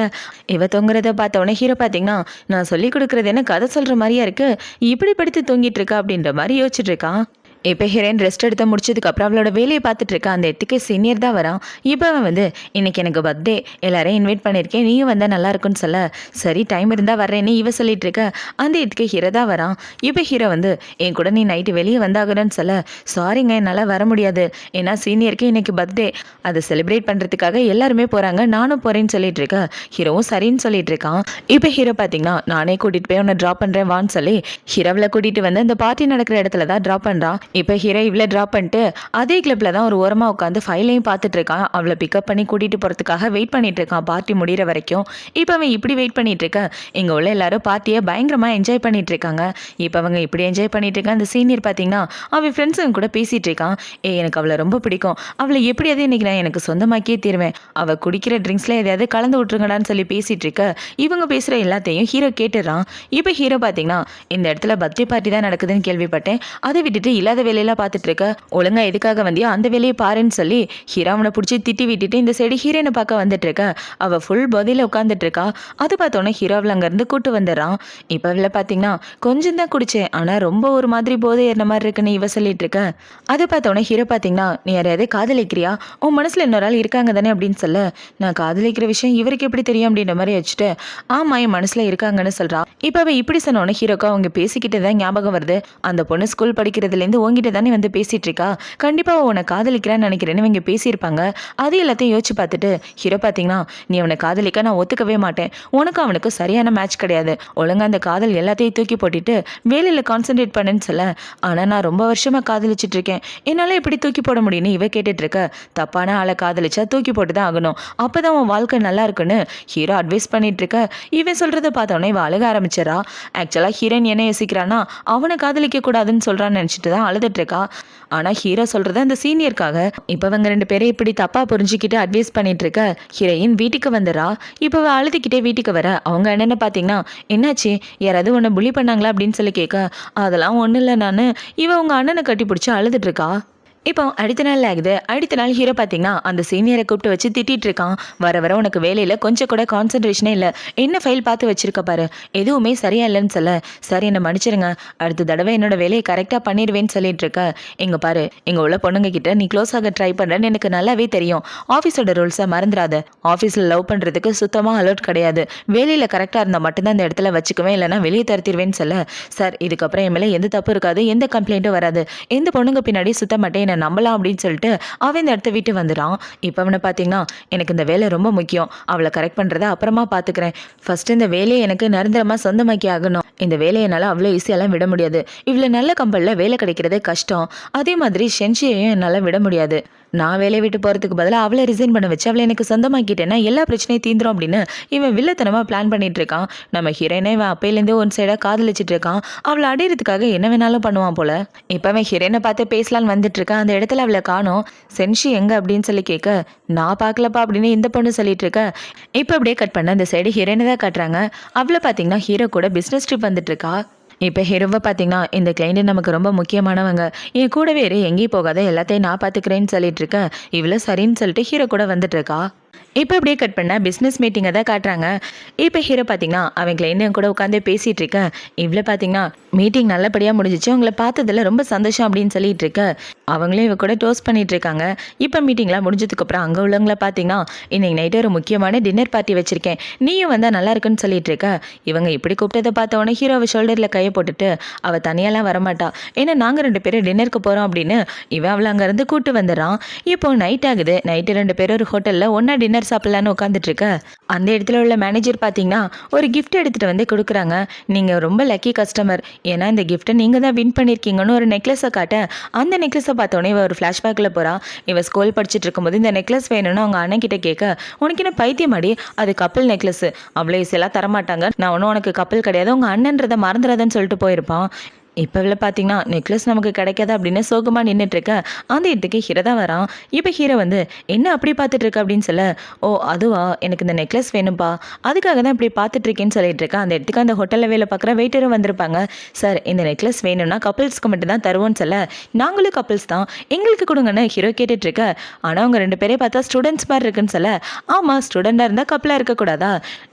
இவ தூங்குறத பார்த்தவொடனே ஹீரோ பார்த்தீங்கன்னா நான் சொல்லி கொடுக்குறது என்ன கதை சொல்கிற மாதிரியா இருக்கு, இப்படி படுத்து தூங்கிட்டு இருக்கா அப்படின்ற மாதிரி யோசிச்சுட்டு இருக்கான். இப்போ ஹீரோயின் ரெஸ்ட் எடுத்து முடிச்சதுக்கப்புறம் அவளோட வேலையை பார்த்துட்டு இருக்கா. அந்த இடத்துக்கு சீனியர் தான் வரான். இப்போ அவன் வந்து இன்னைக்கு எனக்கு பர்த்டே, எல்லாரையும் இன்வைட் பண்ணியிருக்கேன், நீயும் வந்தால் நல்லா இருக்குன்னு சொல்ல, சரி டைம் இருந்தால் வர்றேன்னு இவ சொல்லிட்டு இருக்க. அந்த இடத்துக்கு ஹீரோ தான் வரான். இப்போ ஹீரோ வந்து என் கூட நீ நைட்டு வெளியே வந்தாகணும்னு சொல்ல, சாரிங்க என்னால் வர முடியாது, ஏன்னா சீனியருக்கு இன்னைக்கு பர்த்டே, அதை செலிப்ரேட் பண்ணுறதுக்காக எல்லாருமே போகிறாங்க, நானும் போகிறேன்னு சொல்லிட்டு இருக்க. ஹீரோவும் சரின்னு சொல்லிட்டு இருக்கான். இப்போ ஹீரோ பார்த்தீங்கன்னா நானே கூட்டிகிட்டு போய் உன்னை ட்ராப் பண்ணுறேன் வான்னு சொல்லி ஹீரோவில் கூட்டிகிட்டு வந்து அந்த பார்ட்டி நடக்கிற இடத்துல தான் ட்ராப் பண்ணுறான். இப்போ ஹீரோ இவ்வளோ ட்ராப் பண்ணிட்டு அதே கிளப்பில் தான் ஒரு ஓரமாக உட்காந்து ஃபைலையும் பார்த்துட்டு இருக்கான். அவளை பிக்கப் பண்ணி கூட்டிகிட்டு போகிறதுக்காக வெயிட் பண்ணிட்டு இருக்கான் பார்ட்டி முடிகிற வரைக்கும். இப்போ அவன் இப்படி வெயிட் பண்ணிட்டு இருக்க, இங்கே உள்ள எல்லாரும் பார்ட்டியை பயங்கரமாக என்ஜாய் பண்ணிட்டு இருக்காங்க. இப்போ அவங்க இப்படி என்ஜாய் பண்ணிட்டு இருக்காங்க. அந்த சீனியர் பார்த்தீங்கன்னா அவன் ஃப்ரெண்ட்ஸுங்க கூட பேசிகிட்டு இருக்கான். எனக்கு அவளை ரொம்ப பிடிக்கும், அவளை எப்படியாவது இன்னைக்கு நான் எனக்கு சொந்தமாக்கியே தீருவேன், அவள் குடிக்கிற ட்ரிங்க்ஸில் எதையாவது கலந்து விட்டுருங்கடான்னு சொல்லி பேசிகிட்டு இருக்க. இவங்க பேசுகிற எல்லாத்தையும் ஹீரோ கேட்டுடுறான். இப்போ ஹீரோ பார்த்தீங்கன்னா இந்த இடத்துல பர்த்டே பார்ட்டி தான் நடக்குதுன்னு கேள்விப்பட்டேன், அதை விட்டுட்டு இல்லாத வேலையெல்லாம் பார்த்துட்டு இருக்க, ஒழுங்கா எதுக்காக வந்தியோ அந்த வேலையை பாருன்னு சொல்லி ஹீரோவனை பிடிச்சி திட்டி விட்டுட்டு இந்த சைடு ஹீரோனை பார்க்க வந்துட்டு இருக்க. அவள் ஃபுல் போதையில் உட்காந்துட்டு இருக்கா. அது பார்த்தோன்னே ஹீரோவில் அங்கேருந்து கூட்டு வந்துடுறான். இப்போ இவளை பார்த்தீங்கன்னா கொஞ்சம் தான் குடிச்சேன், ஆனால் ரொம்ப ஒரு மாதிரி போதை ஏறின மாதிரி இருக்குன்னு இவ சொல்லிட்டு இருக்க. அதை பார்த்தோன்னே ஹீரோ பார்த்தீங்கன்னா நீ யாரையாவது காதலிக்கிறியா, உன் மனசில் இன்னொரு ஆள் இருக்காங்க தானே அப்படின்னு சொல்ல, நான் காதலிக்கிற விஷயம் இவருக்கு எப்படி தெரியும் அப்படின்ற மாதிரி வச்சுட்டு ஆமாம் என் மனசில் இருக்காங்கன்னு சொல்கிறான். இப்போ அவள் இப்படி சொன்னோன்னே ஹீரோக்கா அவங்க பேசிக்கிட்டு தான் ஞாபகம் வருது, அந்த பொண்ணு ஸ்கூல் படிக்கிறதுலேருந்து உங்ககிட்ட தானே வந்து பேசிகிட்டு இருக்கா, கண்டிப்பாக உன்னை காதலிக்கிறான்னு நினைக்கிறேன்னு இவங்க பேசியிருப்பாங்க. அது எல்லாத்தையும் யோசிச்சு பார்த்துட்டு ஹீரோ பார்த்தீங்கன்னா நீ அவனை காதலிக்க நான் ஒத்துக்கவே மாட்டேன், உனக்கு அவனுக்கு சரியான மேட்ச் கிடையாது, ஒழுங்காக அந்த காதல் எல்லாத்தையும் தூக்கி போட்டுட்டு வேலையில் கான்சென்ட்ரேட் பண்ணுன்னு சொல்ல, ஆனால் நான் ரொம்ப வருஷமாக காதலிச்சிட்டு இருக்கேன், என்னால் எப்படி தூக்கி போட முடியும்னு இவ கேட்டுட்டு இருக்க. தப்பான ஆளை காதலிச்சா தூக்கி போட்டு தான் ஆகணும், அப்போ தான் உன் வாழ்க்கை நல்லா இருக்குன்னு ஹீரோ அட்வைஸ் பண்ணிட்டு இருக்க. இவன் சொல்கிறத பார்த்தோன்னே இவ அழுக ஆரம்பிச்சிடறா. ஆக்சுவலாக ஹீரோயின் என்ன யோசிக்கிறான்னா அவனை காதலிக்க கூடாதுன்னு சொல்கிறான்னு நினச்சிட்டு தான் அழுதுட்டு இருக்கா. ஆனால் ஹீரோ சொல்கிறது அந்த சீனியருக்காக. இப்போ அவங்க ரெண்டு பேரும் இப்படி தப்பாக புரிஞ்சுக்கிட்டு அட்வைஸ் பண்ணிட்டு இருக்க ஹீரோயின் வீட்டுக்கு வந்துடுறா. இப்போ அழுதுகிட்டே வீட்டுக்கு வர அவங்க என்னென்ன பார்த்தீங்கன்னா என்னாச்சு, யாராவது உன்னை புலி பண்ணாங்களா அப்படின்னு சொல்லி கேட்க, அதெல்லாம் ஒன்றும் இல்லை நான், இவன் உங்கள் அண்ணனை கட்டி பிடிச்சி அழுதுட்டு இருக்கா. இப்போ அடுத்த நாள் ஆகுது. அடுத்த நாள் ஹீரோ பார்த்தீங்கன்னா அந்த சீனியரை கூப்பிட்டு வச்சு திட்டிகிட்டு இருக்கான். வர வர உனக்கு வேலையில் கொஞ்சம் கூட கான்சன்ட்ரேஷனே இல்லை, என்ன ஃபைல் பார்த்து வச்சிருக்க பாரு, எதுவுமே சரியா இல்லைன்னு சொல்ல, சரி என்னை மன்னிச்சிருங்க, அடுத்த தடவை என்னோட வேலையை கரெக்டாக பண்ணிடுவேன்னு சொல்லிட்டு இருக்க. இங்கே பாரு, இங்கே உள்ள பொண்ணுங்க கிட்ட நீ க்ளோஸ் ஆக ட்ரை பண்ணுறேன்னு எனக்கு நல்லாவே தெரியும், ஆஃபீஸோட ரூல்ஸை மறந்துடாத, ஆஃபீஸில் லவ் பண்ணுறதுக்கு சுத்தமாக அலர்ட் கிடையாது, வேலையில் கரெக்டாக இருந்தால் மட்டும்தான் இந்த இடத்துல வச்சுக்குவேன், இல்லைனா வெளியே தரத்திடுவேன்னு சொல்ல, சார் இதுக்கப்புறம் என் மேலே எந்த தப்பு இருக்காது, எந்த கம்ப்ளைண்ட்டும் வராது, எந்த பொண்ணுங்க பின்னாடி சுத்த மாட்டேன், நம்பலாம் அப்படின்னு சொல்லிட்டு அவன் இந்த இடத்த விட்டு வந்துடான். இப்போ அவனை பார்த்தீங்கன்னா எனக்கு இந்த வேலை ரொம்ப முக்கியம், அவளை கரெக்ட் பண்ணுறத அப்புறமா பார்த்துக்கிறேன், ஃபர்ஸ்ட் இந்த வேலையை எனக்கு நிரந்தரமாக சொந்தமாக்கி ஆகணும், இந்த வேலையை என்னால் அவ்வளோ ஈஸியெல்லாம் விட முடியாது, இவ்வளோ நல்ல கம்பெனியில் வேலை கிடைக்கிறதே கஷ்டம், அதே மாதிரி ஷென்ஷியையும் என்னால் விட முடியாது, நான் வேலையை விட்டு போகிறதுக்கு பதிலாக அவளை ரிசைன் பண்ண வச்சு அவளை எனக்கு சொந்தமாக்கிட்டேன்னா எல்லா பிரச்சனையும் தீந்துரும் அப்படின்னு இவன் வில்லத்தனமாக பிளான் பண்ணிட்டு இருக்கான். நம்ம ஹீரோயினை இவன் அப்பையிலேருந்தே ஒன் சைடாக காதலிச்சிட்டு இருக்கான். அவளை அடையிறதுக்காக என்ன வேணாலும் பண்ணுவான் போல. இப்போ அவன் ஹீரோயினை பார்த்து பேசலான்னு வந்துட்டு இருக்கான். அந்த இடத்துல அவளை காணோம். சென்ஷி எங்கே அப்படின்னு சொல்லி கேட்க, நான் பார்க்கலப்பா அப்படின்னு இந்த பொண்ணு சொல்லிட்டு இருக்க. இப்போ அப்படியே கட் பண்ண அந்த சைடு ஹீரோயினை தான் காட்டுறாங்க. அவளை பார்த்தீங்கன்னா ஹீரோ கூட பிஸ்னஸ் ட்ரிப் வந்துட்டு இருக்கா. இப்போ ஹீரோவை பார்த்தீங்கன்னா இந்த கிளைண்ட் நமக்கு ரொம்ப முக்கியமானவங்க, என் கூட வேறு எங்கேயும் போகாத, எல்லாத்தையும் நான் பார்த்துக்கிறேன்னு சொல்லிட்டு இருக்கேன். இவ்வளோ சரின்னு சொல்லிட்டு ஹீரோ கூட வந்துட்டு இருக்கா. இப்போ அப்படியே கட் பண்ண பிஸ்னஸ் மீட்டிங்கை தான் காட்டுறாங்க. இப்போ ஹீரோ பார்த்தீங்கன்னா அவன் கிளைண்ட் கூட உட்காந்து பேசிகிட்டு இருக்கேன். இவ்வளோ பார்த்தீங்கன்னா மீட்டிங் நல்லபடியாக முடிஞ்சிச்சு, உங்களை பார்த்ததில் ரொம்ப சந்தோஷம் அப்படின்னு சொல்லிட்டு இருக்க. அவங்களும் இவ கூட டோஸ்ட் பண்ணிட்டு இருக்காங்க. இப்போ மீட்டிங்லாம் முடிஞ்சதுக்கப்புறம் அங்கே உள்ளவங்கள பார்த்தீங்கன்னா இன்னைக்கு நைட்டு ஒரு முக்கியமான டின்னர் பார்ட்டி வச்சுருக்கேன், நீயும் வந்தால் நல்லா இருக்குன்னு சொல்லிட்டு இருக்க. இவங்க இப்படி கூப்பிட்டதை பார்த்தவொடனே ஹீரோவை ஷோல்டரில் கையை போட்டுட்டு அவள் தனியாலாம் வரமாட்டா, ஏன்னா நாங்கள் ரெண்டு பேரும் டின்னருக்கு போகிறோம் அப்படின்னு இவன் அவளை அங்கேருந்து கூப்பிட்டு வந்துடுறான். இப்போ நைட் ஆகுது. நைட்டு ரெண்டு பேரும் ஒரு ஹோட்டலில் ஒன்றா டின்னர் சாப்பிடலான்னு உட்காந்துட்டு இருக்க. அந்த இடத்துல உள்ள மேனேஜர் பார்த்தீங்கன்னா ஒரு கிஃப்ட் எடுத்துகிட்டு வந்து கொடுக்குறாங்க. நீங்கள் ரொம்ப லக்கி கஸ்டமர், ஏன்னா இந்த கிஃப்ட்டை நீங்கள் தான் வின் பண்ணியிருக்கீங்கன்னு ஒரு நெக்லஸை காட்ட. அந்த நெக்லஸை பார்த்தோன்னே இவ ஒரு ஃப்ளாஷ்பேக்கில் போகிறா. இவன் ஸ்கூல் படிச்சுட்டு இருக்கும்போது இந்த நெக்லஸ் வேணும்னு அவங்க அண்ணன் கிட்ட கேட்க, உனக்கு என்ன பைத்தியம் அடி, அது கப்பல் நெக்லஸ், அவ்வளோ ஈஸியெல்லாம் தரமாட்டாங்க, நான் ஒன்றும் உனக்கு கப்பல் கிடையாது, உங்கள் அண்ணன்றதை மறந்துடாதன்னு சொல்லிட்டு போயிருப்பான். இப்போ இவ்வளோ பார்த்தீங்கன்னா நெக்லஸ் நமக்கு கிடைக்காது அப்படின்னு சோகமாக நின்றுட்டுருக்க. அந்த இடத்துக்கு ஹீரோ தான் வரான். இப்போ ஹீரோ வந்து என்ன அப்படி பார்த்துட்டு இருக்க அப்படின்னு சொல்ல, ஓ அதுவா, எனக்கு இந்த நெக்லஸ் வேணும்ப்பா, அதுக்காக தான் இப்படி பார்த்துட்ருக்கேன்னு சொல்லிட்டு இருக்கேன். அந்த இடத்துக்கு அந்த ஹோட்டலில் வேலை பார்க்குற வெயிட்டரும் வந்திருப்பாங்க. சார் இந்த நெக்லஸ் வேணும்னா கப்பிள்ஸ்க்கு மட்டும் தான் தருவோன்னு சொல்ல, நாங்களும் கப்பிள்ஸ் தான், எங்களுக்கு கொடுங்கன்னு ஹீரோ கேட்டுட்ருக்க. ஆனால் அவங்க ரெண்டு பேரே பார்த்தா ஸ்டூடெண்ட்ஸ் மாதிரி இருக்குன்னு சொல்ல, ஆமாம் ஸ்டூடெண்ட்டாக இருந்தால் கப்பலாக இருக்கக்கூடாதா,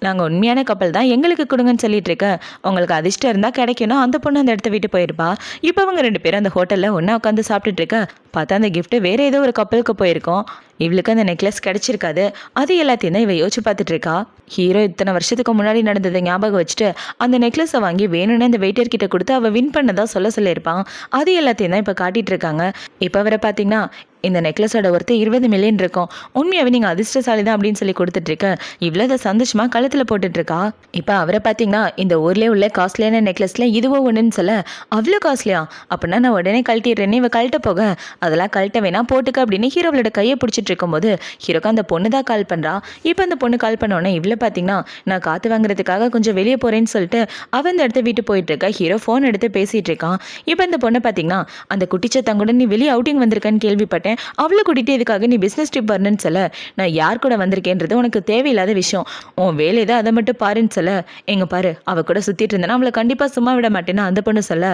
நாங்கள் உண்மையான கப்பல் தான், எங்களுக்கு கொடுங்கன்னு சொல்லிட்டு இருக்க. உங்களுக்கு அதிர்ஷ்டம் இருந்தால் கிடைக்கணும். அந்த பொண்ணு அந்த இடத்த விட்டு போயிருப்பா. இப்போ அவங்க 2 பேரும் அந்த ஹோட்டலில் ஒன்றா உட்காந்து சாப்பிட்டுட்டு இருக்க பார்த்தா அந்த gift வேற ஏதோ ஒரு கப்பலுக்கு போயிருக்கோம். இவளுக்கு அந்த நெக்லஸ் கிடைச்சிருக்காது. அது எல்லாத்தையும் தான் இவ யோசிச்சு பார்த்துட்டு இருக்கா. ஹீரோ இத்தனை வருஷத்துக்கு முன்னாடி நடந்ததை ஞாபகம் வச்சுட்டு அந்த நெக்லஸை வாங்கி வேணும்னு அந்த வெயிட்டர் கிட்ட கொடுத்து அவள் வின் பண்ணதா சொல்லியிருப்பான். அது எல்லாத்தையும் தான் இப்போ காட்டிட்டு இருக்காங்க. இப்போ வர பார்த்தீங்கன்னா இந்த நெக்லஸோட ஒருத்தர் 20 மில்லியன் இருக்கும். உண்மையாகவே நீங்கள் அதிர்ஷ்டசாலி தான் அப்படின்னு சொல்லி கொடுத்துட்ருக்க. இவ்வளோ சந்தோஷமாக கழுத்தில் போட்டுட்ருக்கா. இப்போ அவரை பார்த்தீங்கன்னா இந்த ஊர்லேயே உள்ள காஸ்ட்லியான நெக்லஸில் இதுவோ ஒன்றுன்னு சொல்ல அவ்வளோ காஸ்ட்லியா அப்படின்னா நான் உடனே கழட்டிடுறேன்னு இவ கழட்ட போக அதெல்லாம் கழட்ட வேணா போட்டுக்க அப்படின்னு ஹீரோவோட கையை பிடிச்சிட்டு இருக்கும்போது ஹீரோக்கு அந்த பொண்ணு தான் கால் பண்ணுறா. இப்போ அந்த பொண்ணு கால் பண்ணோன்னே இவ்வளோ பார்த்தீங்கன்னா நான் காற்று வாங்குறதுக்காக கொஞ்சம் வெளியே போகிறேன்னு சொல்லிட்டு அவன் இந்த இடத்த வீட்டு போயிட்டு இருக்கா. ஹீரோ ஃபோன் எடுத்து பேசிகிட்டு இருக்கான். இப்போ இந்த பொண்ணை பார்த்தீங்கன்னா அந்த குட்டிச்சத்தங்கூட நீ வெளியே அவுட்டிங் வந்திருக்கேன்னு கேள்விப்பட்டேன். அவ்வளோ கூட்டிகிட்டு இதுக்காக நீ பிஸ்னஸ் ட்ரிப் வரணுன்னு சொல்ல நான் யார் கூட வந்திருக்கேன்றது உனக்கு தேவையில்லாத விஷயம். உன் வேலை தான் அதை மட்டும் பாருன்னு சொல்ல எங்க பாரு அவள் கூட சுற்றிட்டு இருந்தேன்னா அவளை கண்டிப்பாக சும்மா விட மாட்டேன்னு அந்த பொண்ணு சொல்ல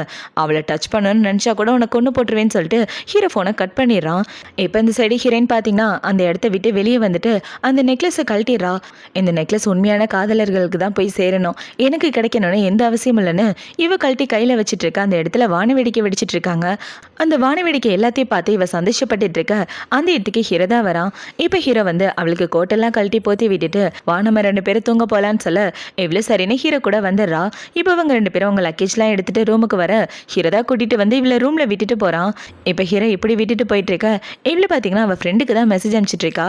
அவளை டச் பண்ணணும்னு நினச்சா கூட உனக்கு கொண்டு போட்டுருவேன்னு சொல்லிட்டு ஹீரோ ஃபோனை கட் பண்ணிடுறான். இப்போ இந்த சைடு ஹீரோயின் பார்த்தீங்கன்னா அந்த இடத்த விட்டு வெளியே வந்துட்டு அந்த நெக்லஸை கழட்டிடுறா. இந்த நெக்லஸ் உண்மையான காதலர்களுக்கு தான் போய் சேரணும், எனக்கு கிடைக்கணும்னு எந்த அவசியம் இல்லைன்னு இவ கழட்டி கையில் வச்சுட்டு இருக்கா. அந்த இடத்துல வான வேடிக்கை வெடிச்சிட்டு இருக்காங்க. அந்த வான வேடிக்கை எல்லாத்தையும் பார்த்து இவ சந்தோஷப்பட்டு இருக்க அந்த இடத்துக்கு ஹீரோ தான் வரான். இப்போ ஹீரோ வந்து அவளுக்கு கோட்டெல்லாம் கழட்டி போத்தி விட்டுட்டு வா நம்ம 2 பேரும் தூங்க போலான்னு சொல்ல எவ்வளோ சரின்னு ஹீரோ கூட வந்துடுறா. இப்போ அவங்க 2 பேரும் அவங்க லக்கேஜ்லாம் எடுத்துட்டு ரூமுக்கு வர ஹீரோ தான் கூட்டிட்டு வந்து இவ்வளோ ரூம்ல விட்டுட்டு போறான். இப்போ ஹீரோ இப்படி விட்டுட்டு போயிட்டு இருக்க இவ்வளோ பார்த்தீங்கன்னா அவள் ஃப்ரெண்டுக்கு தான் மெசேஜ் அனுப்பிச்சிட்டு இருக்கா.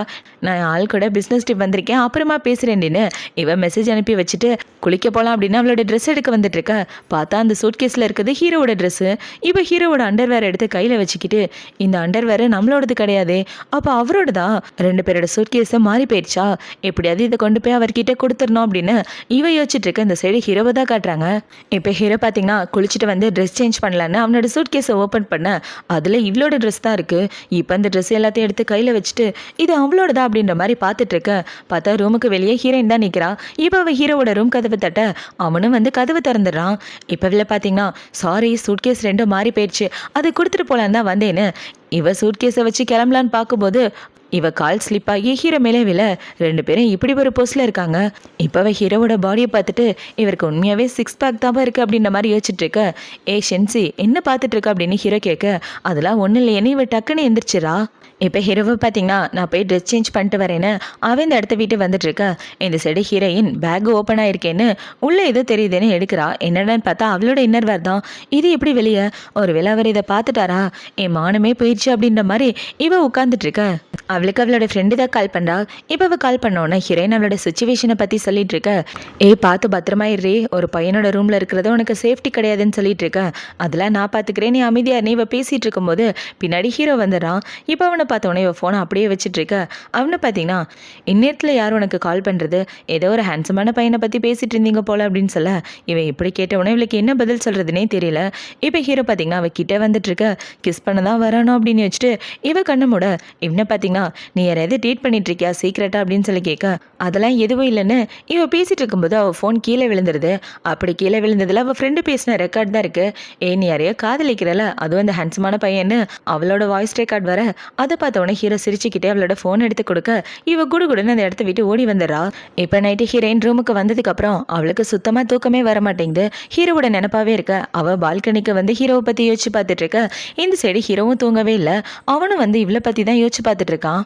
நான் ஆள் கூட பிஸ்னஸ் ட்ரிப் வந்திருக்கேன் அப்புறமா பேசுறேன்னு இவ மெசேஜ் அனுப்பி வச்சுட்டு குளிக்க போகலாம் அப்படின்னு அவளோட ட்ரெஸ் எடுக்க வந்துட்டு இருக்க பார்த்தா அந்த சூட்கேஸில் இருக்குது ஹீரோவோட ட்ரெஸ்ஸு. இப்போ ஹீரோவோட அண்டர்வேர் எடுத்து கையில் வச்சுக்கிட்டு இந்த அண்டர்வேர் நம்மளோடது கிடையாதே அப்போ அவரோட தான் 2 பேரோட சூட்கேஸை மாறி போயிடுச்சா எப்படியாவது இதை கொண்டு போய் அவர்கிட்ட கொடுத்துடணும் அப்படின்னு இவ யோசிச்சுட்டு இருக்க. இந்த சைடு ஹீரோவை தான் காட்டுறாங்க. இப்போ ஹீரோ பார்த்தீங்கன்னா குளிச்சுட்டு வந்து ட்ரெஸ் சேஞ்ச் பண்ணலான்னு அவனோட சூட்கேஸை ஓப்பன் பண்ண அதில் இவளோட ட்ரெஸ் தான் இருக்குது. இப்போ அந்த ட்ரெஸ் எல்லாத்தையும் எடுத்து கையில் வச்சுட்டு இது அவளோட தான் அப்படின்ற மாதிரி பார்த்துட்டு இருக்க பார்த்தா ரூமுக்கு வெளியே ஹீரோயின் தான் நிற்கிறா. இப்போ அவள் ஹீரோவோட ரூம் கதவு தட்ட அவனும் வந்து கதவு திறந்துடுறான். இப்போ இதில் பார்த்தீங்கன்னா சாரி சூட்கேஸ் 2 மாறி போயிடுச்சு அது கொடுத்துட்டு போலான்னு தான் வந்தேன்னு இவ சூட்கேஸை வச்சு கிளம்பலான்னு பார்க்கும்போது இவ கால் ஸ்லிப் ஆகி ஹீரோ மேலே விழ 2 பேரும் இப்படி ஒரு போஸ்ட்ல இருக்காங்க. இப்போவே ஹீரோவோட பாடியை பார்த்துட்டு இவருக்கு உண்மையாகவே 6 பேக் தான் இருக்குது அப்படின்ற மாதிரி யோசிச்சுட்டு இருக்க. ஷென்சி என்ன பார்த்துட்டு இருக்க அப்படின்னு ஹீரோ கேட்க அதெல்லாம் ஒன்றும் இல்லையேன்னு இவ டக்குன்னு எந்திரிச்சிரா. இப்போ ஹீரோவை பார்த்தீங்கன்னா நான் போய் ட்ரெஸ் சேஞ்ச் பண்ணிட்டு வரேன்னு அவன் இந்த இடத்த வீட்டு வந்துட்டு இருக்க. இந்த சைடு ஹீரோயின் பேக் ஓப்பன் ஆயிருக்கேன்னு உள்ளே ஏதோ தெரியுதுன்னு எடுக்கிறா. என்னடான்னு பார்த்தா அவளோட இன்னர்வேர் தான். இது எப்படி வெளியே ஒருவேளை அவர் இதை பார்த்துட்டாரா என் மானமே போயிடுச்சு அப்படின்ற மாதிரி இவ உட்காந்துட்டு இருக்க. அவளுக்கு அவளோட ஃப்ரெண்டு தான் கால் பண்ணுறா. இப்போ அவள் கால் பண்ணோன்னே ஹீரோயின் அவளோட சுச்சுவேஷனை பற்றி சொல்லிட்டு இருக்க. பார்த்து பத்திரமா இருறே ஒரு பையனோட ரூமில் இருக்கிறத உனக்கு சேஃப்டி கிடையாதுன்னு சொல்லிட்டு இருக்க. அதெல்லாம் நான் பார்த்துக்கிறேன் நீ அமைதியாக நீ இவ பேசிகிட்டு இருக்கும்போது பின்னாடி ஹீரோ வந்துடுறான். இப்போ அவனை பார்த்தோன்னே இவன் ஃபோனை அப்படியே வச்சுட்டு இருக்க. அவனை பார்த்தீங்கன்னா இந்நேரத்தில் யார் உனக்கு கால் பண்ணுறது ஏதோ ஒரு ஹேண்ட்ஸமான பையனை பற்றி பேசிகிட்டு இருந்தீங்க போல அப்படின்னு சொல்ல இவன் இப்படி கேட்டவுடனே இவளுக்கு என்ன பதில் சொல்கிறதுனே தெரியல. இப்போ ஹீரோ பார்த்தீங்கன்னா அவள் கிட்டே வந்துட்டு இருக்க கிஸ் பண்ண தான் வரணும் அப்படின்னு வச்சுட்டு இவ கண்ணை மூட இவனை பார்த்தீங்கன்னா நீ யாராவது டேட் பண்ணிட்டு இருக்கியா சீக்கிரட்டா அப்படின்னு சொல்லி கேட்க அதெல்லாம் எதுவும் இல்லைன்னு இவ பேசிட்டு இருக்கும்போது அவள் ஃபோன் கீழே விழுந்துருது. அப்படி கீழே விழுந்ததில் அவள் ஃப்ரெண்டு பேசின ரெக்கார்ட் தான் இருக்கு. நீ யாரையோ காதலிக்கிறல அதுவும் அந்த ஹேண்ட்ஸமான பையன்னு அவளோட வாய்ஸ் ரெக்கார்ட் வர அதை பார்த்தவொடனே ஹீரோ சிரிச்சுக்கிட்டே அவளோட ஃபோன் எடுத்து கொடுக்க இவ குடுகுடுன்னு அந்த இடத்த விட்டு ஓடி வந்துடுறா. இப்போ நைட்டு ஹீரோயின் ரூமுக்கு வந்ததுக்கு அப்புறம் அவளுக்கு சுத்தமாக தூக்கமே வர மாட்டேங்குது. ஹீரோவோட நினப்பாவே இருக்க. அவள் பால்கனிக்கு வந்து ஹீரோவை பற்றி யோசிச்சு பார்த்துட்டு இருக்க. இந்த சைடு ஹீரோவும் தூங்கவே இல்லை. அவனும் வந்து இவளை பற்றி தான் யோசிச்சு பார்த்துட்டு இருக்கான்.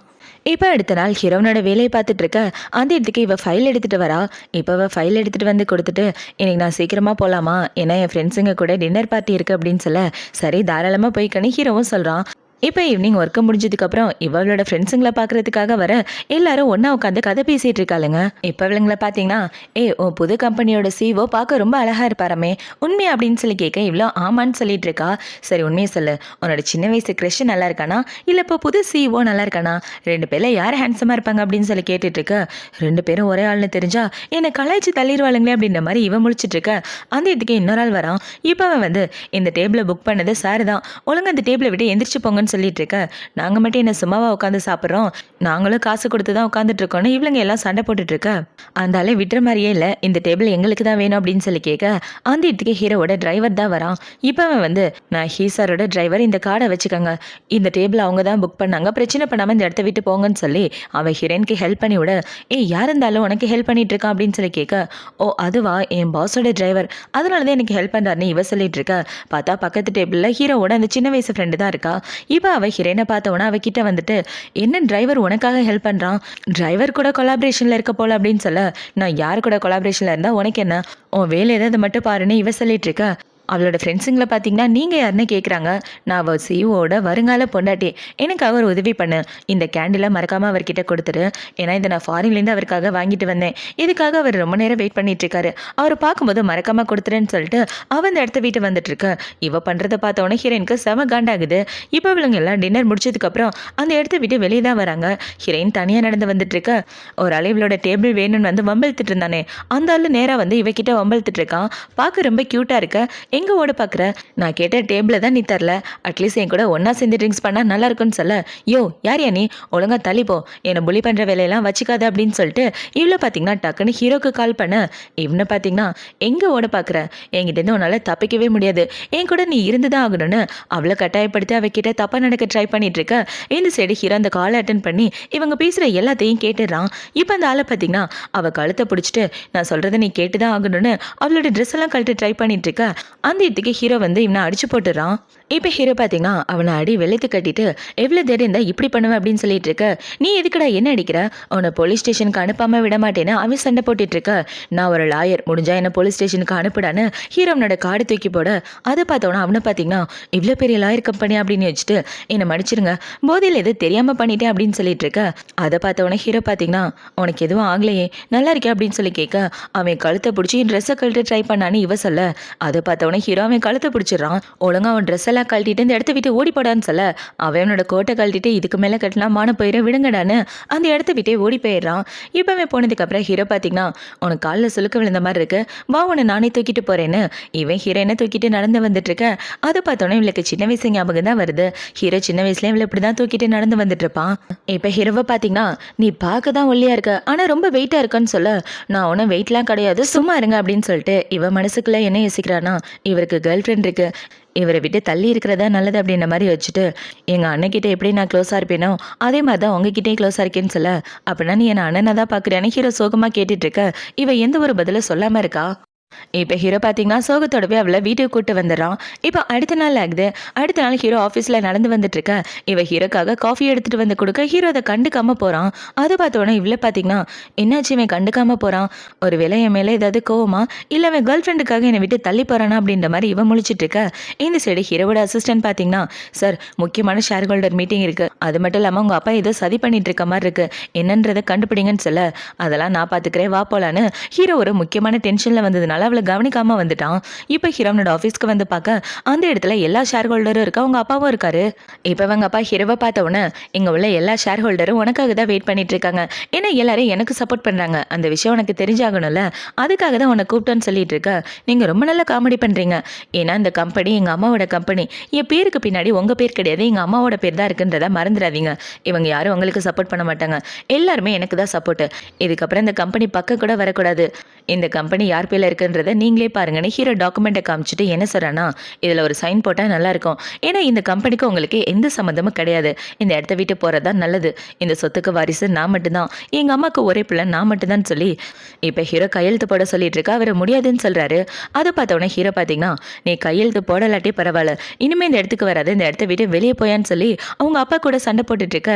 இப்போ அடுத்த நாள் ஹீரோனோட வேலையை பார்த்துட்டு இருக்க. அந்த இடத்துக்கு இவ ஃபைல் எடுத்துகிட்டு வரா. இப்போ அவள் ஃபைல் எடுத்துகிட்டு வந்து கொடுத்துட்டு இன்னைக்கு நான் சீக்கிரமாக போகலாமா ஏன்னா என் ஃப்ரெண்ட்ஸுங்க கூட டின்னர் பார்ட்டி இருக்குது அப்படின்னு சொல்ல சரி தாராளமாக போய்க்கன்னு ஹீரோவும் சொல்கிறான். இப்போ ஈவினிங் ஒர்க்கு முடிஞ்சதுக்கப்புறம் இவளோட ஃப்ரெண்ட்ஸுங்களை பார்க்குறதுக்காக வர எல்லாரும் ஒன்றா உட்காந்து கதை பேசிகிட்டு இருக்காளுங்க. இப்போ இவளுங்களை பார்த்தீங்கன்னா உன் புது கம்பெனியோட சிஓ பார்க்க ரொம்ப அழகாக இருப்பாரமே உண்மை அப்படின்னு சொல்லி கேட்க இவ்வளோ ஆமான்னு சொல்லிட்டு இருக்கா. சரி உண்மையை சொல்லு உன்னோட சின்ன வயசு க்ரஷ் நல்லா இருக்கானா இல்லை இப்போ புது சிஓ நல்லா இருக்கானா 2 பேரில் யார் ஹேண்ட்ஸமாக இருப்பாங்க அப்படின்னு சொல்லி கேட்டுட்டு இருக்க. 2 பேரும் ஒரே ஆள்னு தெரிஞ்சா என்னை கலாய்ச்சி தள்ளிடுவாளுங்களே அப்படின்ற மாதிரி இவன் முழிச்சிட்டு இருக்க. அந்த இதுக்கு இன்னொரு ஆள் வரான். இப்போ அவன் வந்து இந்த டேபிளை புக் பண்ணது சார் தான் ஒழுங்கு அந்த டேபிளை விட்டு எந்திரிச்சு போங்கன்னு சொல்லிட்டு இருக்க. நாங்கள் மட்டும் என்ன சும்மாவா உட்காந்து சாப்பிட்றோம், நாங்களும் காசு கொடுத்து தான் உட்காந்துட்டு இருக்கோன்னு இவளுங்க எல்லாம் சண்டை போட்டுட்டு இருக்க. அந்த ஆளே விட்டுற மாதிரியே இல்லை, இந்த டேபிள் எங்களுக்கு தான் வேணும் அப்படின்னு சொல்லி கேட்க அந்த இடத்துக்கு ஹீரோவோட டிரைவர் தான் வரான். இப்போ அவன் வந்து நான் ஹீசாரோட டிரைவர், இந்த கார்டை வச்சுக்கோங்க, இந்த டேபிள் அவங்க தான் புக் பண்ணாங்க, பிரச்சனை பண்ணாமல் இந்த இடத்த விட்டு போங்கன்னு சொல்லி அவன் ஹீரோயினுக்கு ஹெல்ப் பண்ணி விட, யார் இருந்தாலும் உனக்கு ஹெல்ப் பண்ணிட்டு இருக்கான் அப்படின்னு சொல்லி கேட்க, ஓ அதுவா என் பாஸோட டிரைவர், அதனால தான் எனக்கு ஹெல்ப் பண்ணுறாருன்னு இவ சொல்லிட்டு இருக்கா. பார்த்தா பக்கத்து டேபிளில் ஹீரோவோட அந்த சின்ன வயசு ஃப்ரெண்டு தான் இருக்கா. இப்போ அவள் ஹீரோயினை பார்த்தவொன்னே அவகிட்ட வந்துட்டு, என்ன டிரைவர் உனக்காக ஹெல்ப் பண்ணுறான், டிரைவர் கூட கொலாபரேஷனில் இருக்க போல அப்படின்னு சொல்ல, நான் யார் கூட கொலாபரேஷனில் இருந்தால் உனக்கு என்ன, உன் வேலை ஏதாவது மட்டும் பாருன்னு இவ சொல்லிட்டு இருக்கா. அவளோட ஃப்ரெண்ட்ஸுங்களை பார்த்தீங்கன்னா நீங்கள் யாருன்னு கேட்குறாங்க. நான் அவள் சிஓட வருங்கால பொண்டாட்டி, எனக்கு அவர் உதவி பண்ணு, இந்த கேண்டிலை மறக்காமல் அவர்கிட்ட கொடுத்துரு, ஏன்னா இதை நான் ஃபாரின்லேருந்து அவருக்காக வாங்கிட்டு வந்தேன், இதுக்காக அவர் ரொம்ப நேரம் வெயிட் பண்ணிட்டு இருக்காரு, அவர் பார்க்கும்போது மறக்காமல் கொடுத்துருன்னு சொல்லிட்டு அவன் அந்த இடத்த வீட்டு வந்துட்டுருக்க. இவ பண்ணுறதை பார்த்தவொன்னே ஹீரோயினுக்கு செம காண்டாகுது. இப்போ இவங்க எல்லாம் டின்னர் முடிச்சதுக்கப்புறம் அந்த இடத்த விட்டு வெளியே தான் வராங்க. ஹீரோயின் தனியாக நடந்து வந்துட்டுருக்க. ஒரு ஆள் இவளோட டேபிள் வேணும்னு வந்து வம்பழுத்துட்டு இருந்தானே, அந்த ஆள் நேராக வந்து இவகிட்ட வம்பழுத்துட்டு இருக்கான். பார்க்க ரொம்ப க்யூட்டாக இருக்க. எங்கே ஓட பார்க்குற, நான் கேட்ட டேபிளை தான் நீ தரல, அட்லீஸ்ட் என் கூட ஒன்றா சேர்ந்து ட்ரிங்க்ஸ் பண்ணால் நல்லா இருக்குன்னு சொல்ல, யோ யார் யா நீ, ஒழுங்கா தள்ளிப்போ, என்னை புலி பண்ணுற வேலையெல்லாம் வச்சுக்காத அப்படின்னு சொல்லிட்டு இவ்வளோ பார்த்தீங்கன்னா டக்குன்னு ஹீரோக்கு கால் பண்ண, இவனை பார்த்தீங்கன்னா எங்கே ஓட பார்க்குற, என்கிட்டேருந்து உன்னால் தப்பிக்கவே முடியாது, என் கூட நீ இருந்து தான் ஆகணும்னு அவளை கட்டாயப்படுத்தி அவகிட்ட தப்பாக நடக்க ட்ரை பண்ணிட்டு இருக்க. இந்த சைடு ஹீரோ அந்த காலை அட்டன் பண்ணி இவங்க பேசுகிற எல்லாத்தையும் கேட்டுடுறான். இப்போ அந்த ஆளை பார்த்தீங்கன்னா அவள் கழுத்தை பிடிச்சிட்டு, நான் சொல்கிறத நீ கேட்டு தான் ஆகணும்னு அவளோட ட்ரெஸ் எல்லாம் கழட்டு ட்ரை பண்ணிட்டு இருக்க. அந்த இடத்துக்கு ஹீரோ வந்து இவனை அடிச்சு போட்டுறான். இப்போ ஹீரோ பார்த்தீங்கன்னா அவனை அடி வெளுத்து கட்டிட்டு, எவ்வளோ தேடி இருந்தால் இப்படி பண்ணுவேன் அப்படின்னு சொல்லிட்டு இருக்க, நீ எதுக்குடா என்ன அடிக்கிற, அவனை போலீஸ் ஸ்டேஷனுக்கு அனுப்பாமல் விட மாட்டேன்னு அவன் சண்டை போட்டுட்டு இருக்க. நான் ஒரு லாயர், முடிஞ்சா என்ன போலீஸ் ஸ்டேஷனுக்கு அனுப்பிடான்னு ஹீரோ அவனோட கார்டு தூக்கி போட, அதை பார்த்தோன்னா அவனை பார்த்தீங்கன்னா இவ்வளோ பெரிய லாயர் கம்பெனி அப்படின்னு வச்சுட்டு என்னை மன்னிச்சிருங்க, போதையில் எது தெரியாமல் பண்ணிட்டேன் அப்படின்னு சொல்லிட்டு இருக்க. அதை பார்த்தவொடனே ஹீரோ பார்த்தீங்கன்னா உனக்கு எதுவும் ஆகலையே, நல்லா இருக்கே அப்படின்னு சொல்லி கேட்க, அவன் கழுத்தை பிடிச்சி என் ட்ரெஸ்ஸை கழட்ட ட்ரை பண்ணான்னு இவ சொல்ல, அதை பார்த்தவொடனே ஹீரோ அவன் கழுத்தை பிடிச்சிடறான். ஒழுங்கா அவன் ட்ரெஸ் எல்லாம் கழட்டிட்டு இந்த இடத்த விட்டு ஓடி போடான்னு சொல்ல, அவனோட கோட்டை கழட்டிட்டு இதுக்கு மேலே கட்டினா மான போயிட விடுங்கடான்னு அந்த இடத்த விட்டே ஓடி போயிடுறான். இப்போவே போனதுக்கப்புறம் ஹீரோ பார்த்தீங்கன்னா உனக்கு காலில் சுலுக்க விழுந்த மாதிரி இருக்கு, வா உன்னை நானே தூக்கிட்டு போறேன்னு இவன் ஹீரோயினை தூக்கிட்டு நடந்து வந்துட்டு இருக்க. அதை பார்த்தோன்னே இவளுக்கு சின்ன வயசு ஞாபகம் தான் வருது. ஹீரோ சின்ன வயசுல இவளை இப்படி தான் தூக்கிட்டு நடந்து வந்துட்டு இருப்பான். இப்போ ஹீரோவை பார்த்தீங்கன்னா நீ பார்க்க தான் ஒல்லியா இருக்க, ஆனால் ரொம்ப வெயிட்டா இருக்கன்னு சொல்ல, நான் ஒன்றும் வெயிட்லாம் கிடையாது சும்மா இருங்க அப்படின்னு சொல்லிட்டு இவ மனசுக்குள்ள என்ன யோசிக்கிறானா, இவருக்கு கேர்ள் ஃப்ரெண்ட் இருக்கு, இவரை விட்டு தள்ளி இருக்கிறதா நல்லது அப்படின்ற மாதிரி வச்சுட்டு, எங்கள் அண்ணன்கிட்ட எப்படி நான் க்ளோஸாக இருப்பேனோ அதே மாதிரி தான் உங்ககிட்டே க்ளோஸாக இருக்கேன்னு சொல்ல, அப்படின்னா நீ என்னை அண்ணனை தான் பார்க்குறியான்னு ஹீரோ சோகமாக கேட்டுட்டு இருக்க. இவ எந்த ஒரு பதிலும் சொல்லாமல் இருக்கா. இப்போ ஹீரோ பார்த்தீங்கன்னா சோகத்தோடவே அவளை வீட்டுக்கு கூப்பிட்டு வந்துடுறான். இப்போ அடுத்த நாள் ஆகுது. அடுத்த நாள் ஹீரோ ஆஃபீஸில் நடந்து வந்துட்டு இருக்க. இவ ஹீரோக்காக காஃபி எடுத்துகிட்டு வந்து கொடுக்க ஹீரோ அதை கண்டுக்காமல் போகிறான். அதை பார்த்தோன்னே இவ்வளோ பார்த்தீங்கன்னா என்னாச்சு இவன் கண்டுக்காமல் போகிறான், ஒரு வேளை என் மேலே ஏதாவது கோவமா, இல்லை அவன் கேர்ள் ஃப்ரெண்டுக்காக என்னை விட்டு தள்ளி போகிறானா அப்படின்ற மாதிரி இவன் முழிச்சிட்டு இருக்க. இந்த சைடு ஹீரோவோட அசிஸ்டன்ட் பார்த்தீங்கன்னா, சார் முக்கியமான ஷேர் ஹோல்டர் மீட்டிங் இருக்குது, அது மட்டும் இல்லாமல் உங்கள் அப்பா ஏதோ சதி பண்ணிட்டு இருக்க மாதிரி இருக்குது, என்னன்றதை கண்டுபிடிங்கன்னு சொல்ல, அதெல்லாம் நான் பார்த்துக்கிறேன் வா போலான்னு ஹீரோ ஒரு முக்கியமான டென்ஷனில் வந்ததுனால அவளை கவனிக்காம வந்துட்டான். இப்போ ஹீரோனோட ஆஃபீஸ்க்கு வந்து பார்க்க அந்த இடத்துல எல்லா ஷேர் ஹோல்டரும் இருக்கா, அவங்க அப்பாவும் இருக்காரு. இப்போ அவங்க அப்பா ஹீரோவை பார்த்த உடனே இங்கே உள்ள எல்லா ஷேர் ஹோல்டரும் உனக்காக தான் வெயிட் பண்ணிட்டு இருக்காங்க, ஏன்னா எல்லாரும் எனக்கு சப்போர்ட் பண்ணுறாங்க, அந்த விஷயம் உனக்கு தெரிஞ்சாகணும்ல, அதுக்காக தான் உன்னை கூப்பிட்டோன்னு சொல்லிட்டு இருக்க. நீங்கள் ரொம்ப நல்லா காமெடி பண்ணுறீங்க, ஏன்னா இந்த கம்பெனி எங்கள் அம்மாவோட கம்பெனி, என் பேருக்கு பின்னாடி உங்கள் பேர் கிடையாது, எங்கள் அம்மாவோட பேர் தான் இருக்குன்றதை மறந்துடாதீங்க, இவங்க யாரும் உங்களுக்கு சப்போர்ட் பண்ண மாட்டாங்க, எல்லாருமே எனக்கு தான் சப்போர்ட்டு, இதுக்கப்புறம் இந்த கம்பெனி பக்கம் கூட வரக்கூடாது, இந்த கம்பெனி யார் பேரில் இருக்குன்றதை நீங்களே பாருங்கன்னு ஹீரோ டாக்குமெண்ட்டை காமிச்சிட்டு என்ன சொல்கிறான்னா, இதில் ஒரு சைன் போட்டால் நல்லாயிருக்கும், ஏன்னா இந்த கம்பெனிக்கு உங்களுக்கு எந்த சம்மந்தமும் கிடையாது, இந்த இடத்த விட்டு போகிறது தான் நல்லது, இந்த சொத்துக்கு வாரிசு நான் மட்டும்தான், எங்கள் அம்மாவுக்கு ஒரே பிள்ளை நான் மட்டும்தான் சொல்லி இப்போ ஹீரோ கையெழுத்து போட சொல்லிட்டு இருக்கா. அவர் முடியாதுன்னு சொல்கிறாரு. அதை பார்த்தோன்னே ஹீரோ பார்த்தீங்கன்னா, நீ கையெழுத்து போடலாட்டே பரவாயில்ல, இனிமேல் இந்த இடத்துக்கு வராது, இந்த இடத்த விட்டு வெளியே போயான்னு சொல்லி அவங்க அப்பா கூட சண்டை போட்டுட்டு இருக்க.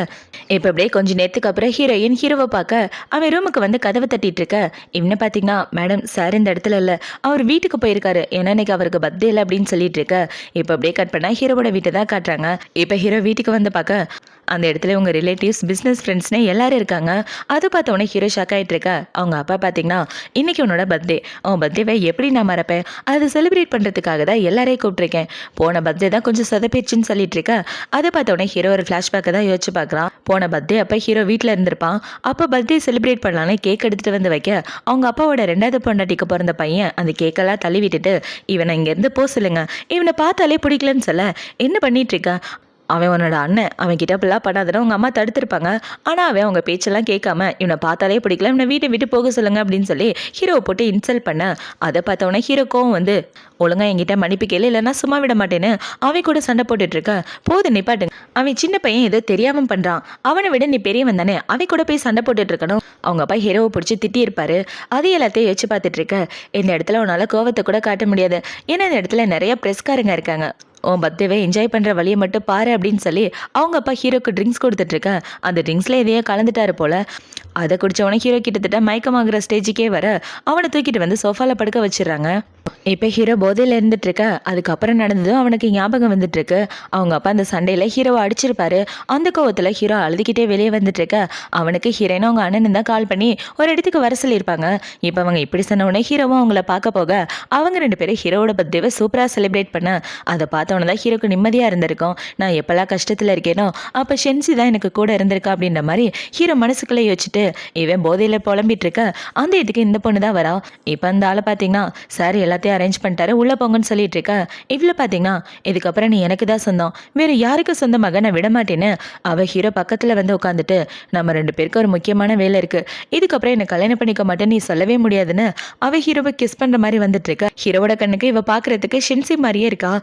இப்போ அப்படியே கொஞ்சம் நேரத்துக்கு அப்புறம் ஹீரோயின் ஹீரோவை பார்க்க அவன் ரூமுக்கு வந்து கதவை தட்டிட்டு இருக்க. இவனை பார்த்தீங்கன்னா, மேடம் சார் இந்த இடத்துல இல்லை, அவர் வீட்டுக்கு போயிருக்காரு, ஏன்னா இன்னைக்கு அவருக்கு பர்த்டே இல்லை அப்படின்னு சொல்லிட்டு இருக்க. இப்போ அப்படியே கட் பண்ணா ஹீரோவோட வீட்டை தான் காட்டுறாங்க. இப்போ ஹீரோ வீட்டுக்கு வந்து பார்க்க அந்த இடத்துல உங்கள் ரிலேட்டிவ்ஸ் பிஸ்னஸ் ஃப்ரெண்ட்ஸ்னே எல்லாரும் இருக்காங்க. அது பார்த்தோன்னே ஹீரோ ஷாக் ஆகிட்டு இருக்க. அவங்க அப்பா பார்த்தீங்கன்னா, இன்னைக்கு உன்னோட பர்த்டே, அவன் பர்த்டேவை எப்படி நான் மறப்பேன், அதை செலிப்ரேட் பண்ணுறதுக்காக தான் எல்லாரையும் கூப்பிட்ருக்கேன், போன பர்த்டே தான் கொஞ்சம் சொதப்பிடுச்சுன்னு சொல்லிட்டு இருக்க. அதை பார்த்தோன்னே ஹீரோ ஒரு ஃப்ளாஷ்பேக்கை தான் யோசிச்சு பார்க்குறான். போன பர்த்டே அப்போ ஹீரோ வீட்டில் இருந்திருப்பான். அப்போ பர்த்டே செலிப்ரேட் பண்ணலான்னு கேக் எடுத்துகிட்டு வந்து வைக்க அவங்க அப்பாவோட 2வது பொண்டாட்டிக்கு பிறந்த பையன் அந்த கேக்கெல்லாம் தள்ளி விட்டுட்டு, இவனை இங்கேருந்து போ சொல்லுங்க, இவனை பார்த்தாலே பிடிக்கலன்னு சொல்ல, என்ன பண்ணிட்டு இருக்க, அவன் உன்னோட அண்ணன், அவன் கிட்ட இப்படிலாம் பண்ணாதன்னு உங்கள் அம்மா தடுத்திருப்பாங்க. ஆனால் அவன் அவங்க பேச்செல்லாம் கேட்காம இவனை பார்த்தாலே பிடிக்கல, இவனை வீட்டை விட்டு போக சொல்லுங்க அப்படின்னு சொல்லி ஹீரோவை போட்டு இன்சல்ட் பண்ண அதை பார்த்தவொடனே ஹீரோ கோவம் வந்து ஒழுங்கா என்கிட்ட மன்னிப்பு கேளு, இல்லைன்னா சும்மா விட மாட்டேன்னு அவன் கூட சண்டை போட்டுட்டு இருக்க. போது நிப்பாட்டுங்க, அவன் சின்ன பையன் ஏதோ தெரியாம பண்றான், அவனை விட நீ பெரியவன் தானே, அவன் கூட போய் சண்டை போட்டுட்டு இருக்கணும். அவங்க அப்பா ஹீரோவை பிடிச்சி திட்டி இருப்பாரு. அது எல்லாத்தையும் யோசிச்சு பார்த்துட்டு இருக்க. இந்த இடத்துல உன்னால கோவத்தை கூட காட்ட முடியாது, ஏன்னா இந்த இடத்துல நிறைய பிரஸ்காரங்க இருக்காங்க. உன் பர்த்டேவை என்ஜாய் பண்ணுற வழியை மட்டும் பாரு அப்படின்னு சொல்லி அவங்க அப்பா ஹீரோக்கு ட்ரிங்க்ஸ் கொடுத்துட்ருக்க. அந்த ட்ரிங்க்ஸில் எதையோ கலந்துட்டாரு போல். அதை குடித்தவனே ஹீரோ கிட்டத்தட்ட மயக்கமாகிற ஸ்டேஜுக்கே வர அவனை தூக்கிட்டு வந்து சோஃபாவில் படுக்க வச்சிடுறாங்க. இப்போ ஹீரோ போதையில் இருந்துட்டுருக்க. அதுக்கப்புறம் நடந்ததும் அவனுக்கு ஞாபகம் வந்துட்டுருக்கு. அவங்க அப்பா அந்த சண்டையில் ஹீரோவை அடிச்சிருப்பாரு. அந்த கோவத்தில் ஹீரோ அழுதுகிட்டே வெளியே வந்துட்டுருக்க. அவனுக்கு ஹீரோன்னு அவங்க அண்ணன் தான் கால் பண்ணி ஒரு இடத்துக்கு வர சொல்லியிருப்பாங்க. இப்போ அவங்க இப்படி சொன்னோடனே ஹீரோவும் அவங்கள பார்க்க போக அவங்க 2 பேரும் ஹீரோவோட பர்த்டேவை சூப்பராக செலிப்ரேட் பண்ண அதை பார்த்தவொன்னே தான் ஹீரோக்கு நிம்மதியாக இருந்திருக்கும். நான் எப்போல்லாம் கஷ்டத்தில் இருக்கேனோ அப்போ ஷென்சி தான் எனக்கு கூட இருந்திருக்கா அப்படின்ற மாதிரி ஹீரோ மனசுக்குள்ளே யோசிச்சுட்டு இவன் போதையில் புலம்பிட்டு இருக்க. அந்த இதுக்கு இந்த பொண்ணு தான் வரா. இப்போ அந்த ஆளை பார்த்தீங்கன்னா சார் எல்லாத்தையும் அரேஞ்ச் பண்ணிட்டாரு, உள்ளே போங்கன்னு சொல்லிட்டு இருக்க. இவ்வளோ பார்த்தீங்கன்னா இதுக்கப்புறம் நீ எனக்கு தான் சொந்தம், வேறு யாருக்கு சொந்தமாக நான் விட மாட்டேன்னு அவள் ஹீரோ பக்கத்தில் வந்து உட்காந்துட்டு நம்ம 2 பேருக்கு ஒரு முக்கியமான வேலை இருக்கு, இதுக்கப்புறம் என்னை கல்யாணம் பண்ணிக்க மாட்டேன்னு நீ சொல்லவே முடியாதுன்னு அவள் ஹீரோவை கிஸ் பண்ணுற மாதிரி வந்துட்டு இருக்க. ஹீரோவோட கண்ணுக்கு இவ பார்க்குறதுக்கு ஷென்சி மாதிரியே இருக்கா.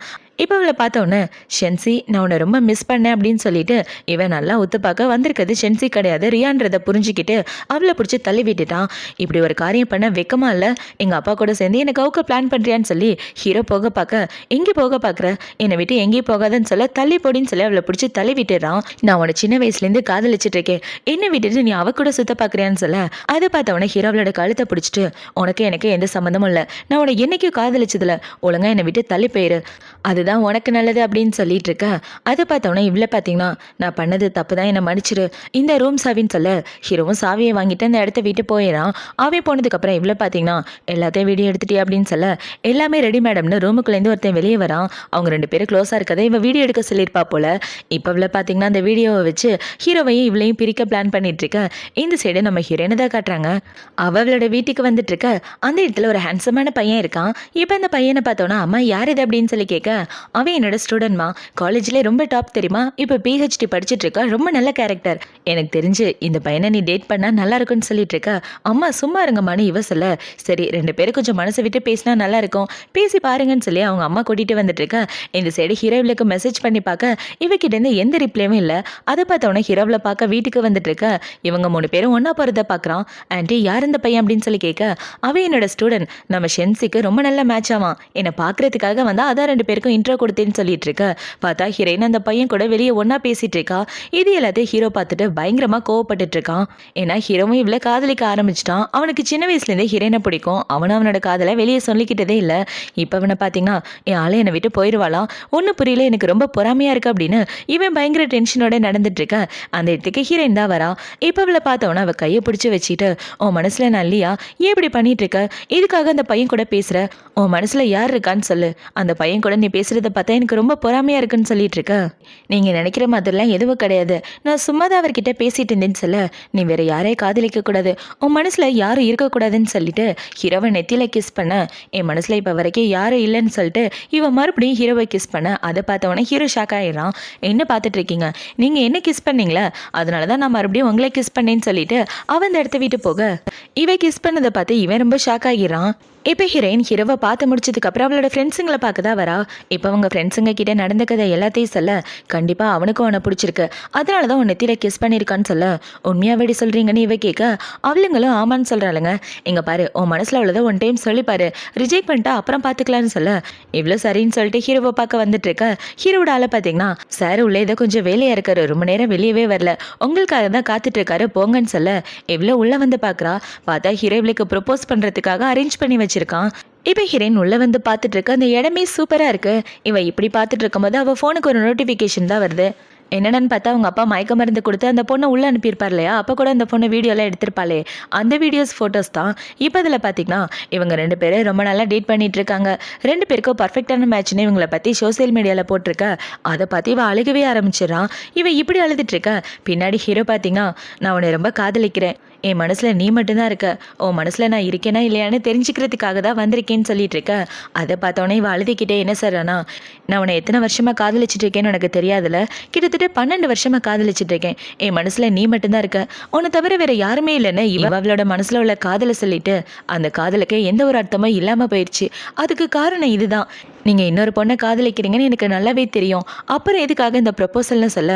இப்போ அவளை பார்த்தோன்னே ஷென்சி நான் உன்னை ரொம்ப மிஸ் பண்ணேன் அப்படின்னு சொல்லிட்டு இவன் நல்லா ஒத்து பார்க்க வந்திருக்கிறது ஷென்சி கிடையாது ரியான்றதை புரிஞ்சுக்கிட்டு அவளை பிடிச்சி தள்ளி விட்டுட்டான். இப்படி ஒரு காரியம் பண்ண வெக்கமா இல்லை, எங்கள் அப்பா கூட சேர்ந்து எனக்கு அவுக்க பிளான் பண்ணுறியான்னு சொல்லி ஹீரோ போக பார்க்க எங்கே போக பார்க்குற, என்னை விட்டு எங்கேயும் போகாதுன்னு சொல்ல தள்ளி போடின்னு சொல்லி அவளை பிடிச்சி தள்ளி விட்டுறான். நான் உன்னை சின்ன வயசுலேருந்து காதலிச்சிட்டு இருக்கேன், என்னை விட்டுட்டு நீ அவ கூட சுத்த பார்க்குறியான்னு சொல்ல அதை பார்த்தவொடனே ஹீரோ அவளோட கழுத்தை பிடிச்சிட்டு உனக்கு எனக்கு எந்த சம்மந்தமும் இல்லை, நான் உன்னை என்னைக்கும் காதலிச்சதில்ல, ஒழுங்கா என்னை விட்டு தள்ளி போயிரு, அதுதான் உனக்கு நல்லது அப்படின்னு சொல்லிட்டு இருக்க. அதை பார்த்தோன்னா இவ்வளோ பார்த்தீங்கன்னா நான் பண்ணது தப்பு தான், என்னை மன்னிச்சிரு, இந்த ரூம் சாவின்னு சொல்ல ஹீரோவும் சாவியை வாங்கிட்டு அந்த இடத்த விட்டு போயிடான். அவன் போனதுக்கப்புறம் இவ்வளோ பார்த்தீங்கன்னா எல்லாத்தையும் வீடியோ எடுத்துட்டே அப்படின்னு சொல்ல எல்லாமே ரெடி மேடம்னு ரூமுக்குள்ளேருந்து ஒருத்தன் வெளியே வரான். அவங்க 2 பேரும் க்ளோஸாக இருக்கதை இவன் வீடியோ எடுக்க சொல்லியிருப்பா போல. இப்போ இவ்வளோ பார்த்தீங்கன்னா அந்த வீடியோவை வச்சு ஹீரோவையும் இவளையும் பிரிக்க பிளான் பண்ணிட்டு இருக்க. இந்த சைடு நம்ம ஹீரோயினை தான் காட்டுறாங்க. அவளோட வீட்டுக்கு வந்துட்டு இருக்க. அந்த இடத்துல ஒரு ஹேண்ட்ஸமான பையன் இருக்கான். இப்போ அந்த பையனை பார்த்தோன்னா அம்மா யார் இது அப்படின்னு சொல்லி கேட்க அவன் என்னோட ஸ்டூடெண்ட்மா, காலேஜ்லேயே ரொம்ப டாப் தெரியுமா, இப்போ PhD படிச்சுட்டு இருக்கா, ரொம்ப நல்ல கேரக்டர், எனக்கு தெரிஞ்சு இந்த பையனை நீ டேட் பண்ணால் நல்லா இருக்குன்னு சொல்லிட்டு இருக்க. அம்மா சும்மா இருங்கம்மான்னு இவ சொல்ல சரி 2 பேரும் கொஞ்சம் மனசை விட்டு பேசினா நல்லா இருக்கும், பேசி பாருங்கன்னு சொல்லி அவங்க அம்மா கூட்டிகிட்டு வந்துட்டு இருக்க. இந்த சைடு ஹீரோவிலுக்கு மெசேஜ் பண்ணி பார்க்க இவகிட்டேருந்து எந்த ரிப்ளையும் இல்லை. அதை பார்த்தவொடனே ஹீரோவில் பார்க்க வீட்டுக்கு வந்துட்டு இருக்க. இவங்க 3 பேரும் ஒன்றா போகிறத பார்க்குறான். ஆண்டி யார் இந்த பையன் அப்படின்னு சொல்லி கேட்க அவன் என்னோட ஸ்டூடெண்ட், நம்ம ஷென்சிக்கு ரொம்ப நல்ல மேட்ச் ஆவான், என்னை பார்க்குறதுக்காக வந்தால் அதான் 2 பேருக்கும் இன்ட்ரோ கொடுத்தேன்னு சொல்லிட்டு இருக்க. பார்த்தா ஹீரோயின் அந்த பையன் கூட வெளியே ஒன்றா பேசிட்டு இருக்கா. இது எல்லாத்தையும் ஹீரோ பார்த்துட்டு பயங்கரமாக கோவப்பட்டுட்டு இருக்கான். ஏன்னா ஹீரோவும் இவ்வளோ காதலிக்க ஆரம்பிச்சிட்டான். அவனுக்கு சின்ன வயசுலேருந்தே ஹீரோயினை பிடிக்கும். அவனோட காதலை வெளியே சொல்லிக்கிட்டதே இல்லை. இப்போ அவனை பார்த்தீங்கன்னா என் ஆளை என்னை விட்டு போயிடுவாளாம், ஒன்றும் புரியல, எனக்கு ரொம்ப பொறாமையாக இருக்கு அப்படின்னு இவன் பயங்கர டென்ஷனோட நடந்துட்டு இருக்க. அந்த இடத்துக்கு ஹீரோயின் தான் வரா. இப்போ அவளை பார்த்தவன அவள் கையை பிடிச்சி வச்சுட்டு உன் மனசில் நான் இல்லையா, ஏன் இப்படி பண்ணிட்டு இருக்க, இதுக்காக அந்த பையன் கூட பேசுகிற, உன் மனசில் யார் இருக்கான்னு சொல்லு, அந்த பையன் கூட நீ பேசுகிறத பார்த்தா எனக்கு ரொம்ப பொறாமையாக இருக்குன்னு சொல்லிட்டு இருக்க. நீங்கள் நினைக்கிற மாதிரிலாம் எதுவும் கிடையாது, நான் சும்மா தான் அவர்கிட்ட பேசிட்டு இருந்தேன்னு சொல்ல நீ வேற யாரையும் காதலிக்க கூடாது, உன் மனசில் யாரும் இருக்கக்கூடாதுன்னு சொல்லிட்டு ஹீரோவை நெத்தியில் கிஸ் பண்ண. என் மனசில் இப்போ வரைக்கும் யாரும் இல்லைன்னு சொல்லிட்டு இவன் மறுபடியும் ஹீரோவை கிஸ் பண்ண. அதை பார்த்தவொடனே ஹீரோ ஷாக் ஆயிடுறான். என்ன பார்த்துட்டு இருக்கீங்க, நீங்கள் என்ன கிஸ் பண்ணீங்களா, அதனால தான் நான் மறுபடியும் உங்களை கிஸ் பண்ணேன்னு சொல்லிட்டு அவன் அந்த இடத்த விட்டு போக இவன் கிஸ் பண்ணதை பார்த்து இவன் ரொம்ப ஷாக் ஆகிடுறான். இப்போ ஹீரோயின் ஹீரோவை பார்த்து முடிச்சதுக்கப்புறம் அவளோட ஃப்ரெண்ட்ஸுங்களை பார்க்க தான் வரா. இப்போ அவங்க ஃப்ரெண்ட்ஸுங்க கிட்ட நடந்த கதை எல்லாத்தையும் சொல்ல கண்டிப்பாக அவனுக்கும் அவனை பிடிச்சிருக்கு, அதனால தான் உன் நெத்தியில் கிஸ் பண்ணியிருக்கான்னு சொல்ல உண்மையாக வெடி சொல்கிறீங்கன்னு இவ கேட்க அவளுங்களும் ஆமான்னு சொல்கிறாளுங்க. இங்கே பாரு உன் மனசில் அவ்வளோத ஒன் டைம் சொல்லிப்பாரு, ரிஜெக்ட் பண்ணிட்டா அப்புறம் பார்த்துக்கலான்னு சொல்ல இவ்வளோ சரின்னு சொல்லிட்டு ஹீரோவை பார்க்க வந்துட்டு இருக்க. ஹீரோட ஆளை பார்த்தீங்கன்னா சார் உள்ளே ஏதோ கொஞ்சம் வேலையாக இருக்காரு, ரொம்ப நேரம் வெளியவே வரல, உங்களுக்காக தான் காத்துட்டு இருக்காரு போங்கன்னு சொல்ல இவ்வளோ உள்ளே வந்து பார்க்குறா. பார்த்தா ஹீரோ இவளுக்கு ப்ரொப்போஸ் பண்ணுறதுக்காக அரேஞ்ச் பண்ணி வச்சிருக்கான். இப்போ ஹீரோயின் உள்ள வந்து பார்த்துட்டு இருக்க. அந்த இடமே சூப்பராக இருக்கு. இவன் இப்படி பார்த்துட்டு இருக்கும்போது அவள் ஃபோனுக்கு ஒரு நோட்டிஃபிகேஷன் தான் வருது. என்னென்னு பார்த்தா அவங்க அப்பா மயக்க மருந்து கொடுத்து அந்த பொண்ணை உள்ளே அனுப்பியிருப்பார் இல்லையா, அப்போ கூட அந்த பொண்ணு வீடியோலாம் எடுத்திருப்பாளே அந்த வீடியோஸ் ஃபோட்டோஸ் தான். இப்போ இதில் பார்த்தீங்கன்னா இவங்க 2 பேரும் ரொம்ப நாளாக டேட் பண்ணிட்டு இருக்காங்க. 2 பேருக்கும் பர்ஃபெக்டான மேட்ச்னு இவங்களை பற்றி சோசியல் மீடியாவில் போட்டிருக்க. அதை பார்த்து இவன் அழுகவே ஆரம்பிச்சிடறான். இவன் இப்படி அழுதுட்டு இருக்க. பின்னாடி ஹீரோ பார்த்தீங்கன்னா நான் உன்னை ரொம்ப காதலிக்கிறேன், என் மனசில் நீ மட்டும்தான் இருக்க, உன் மனசில் நான் இருக்கேனா இல்லையான்னு தெரிஞ்சுக்கிறதுக்காக தான் வந்திருக்கேன்னு சொல்லிட்டு இருக்க. அதை பார்த்தோன்னே இவ அழுதுகிட்டே என்ன சொல்றானா, நான் உன்னை எத்தனை வருஷமாக காதலிச்சிட்டு இருக்கேன்னு உனக்கு தெரியாதுல, கிட்டத்தட்ட 12 வருஷமாக காதலிச்சிட்டு இருக்கேன். என் மனசில் நீ மட்டும்தான் இருக்க, உன்னை தவிர வேற யாருமே இல்லைன்னு இவ அவளோட மனசில் உள்ள காதலை சொல்லிட்டு அந்த காதலுக்கு எந்த ஒரு அர்த்தமும் இல்லாமல் போயிடுச்சு. அதுக்கு காரணம் இதுதான். நீங்கள் இன்னொரு பொண்ணை காதலிக்கிறீங்கன்னு எனக்கு நல்லாவே தெரியும், அப்புறம் எதுக்காக இந்த ப்ரப்போசல்னு சொல்ல,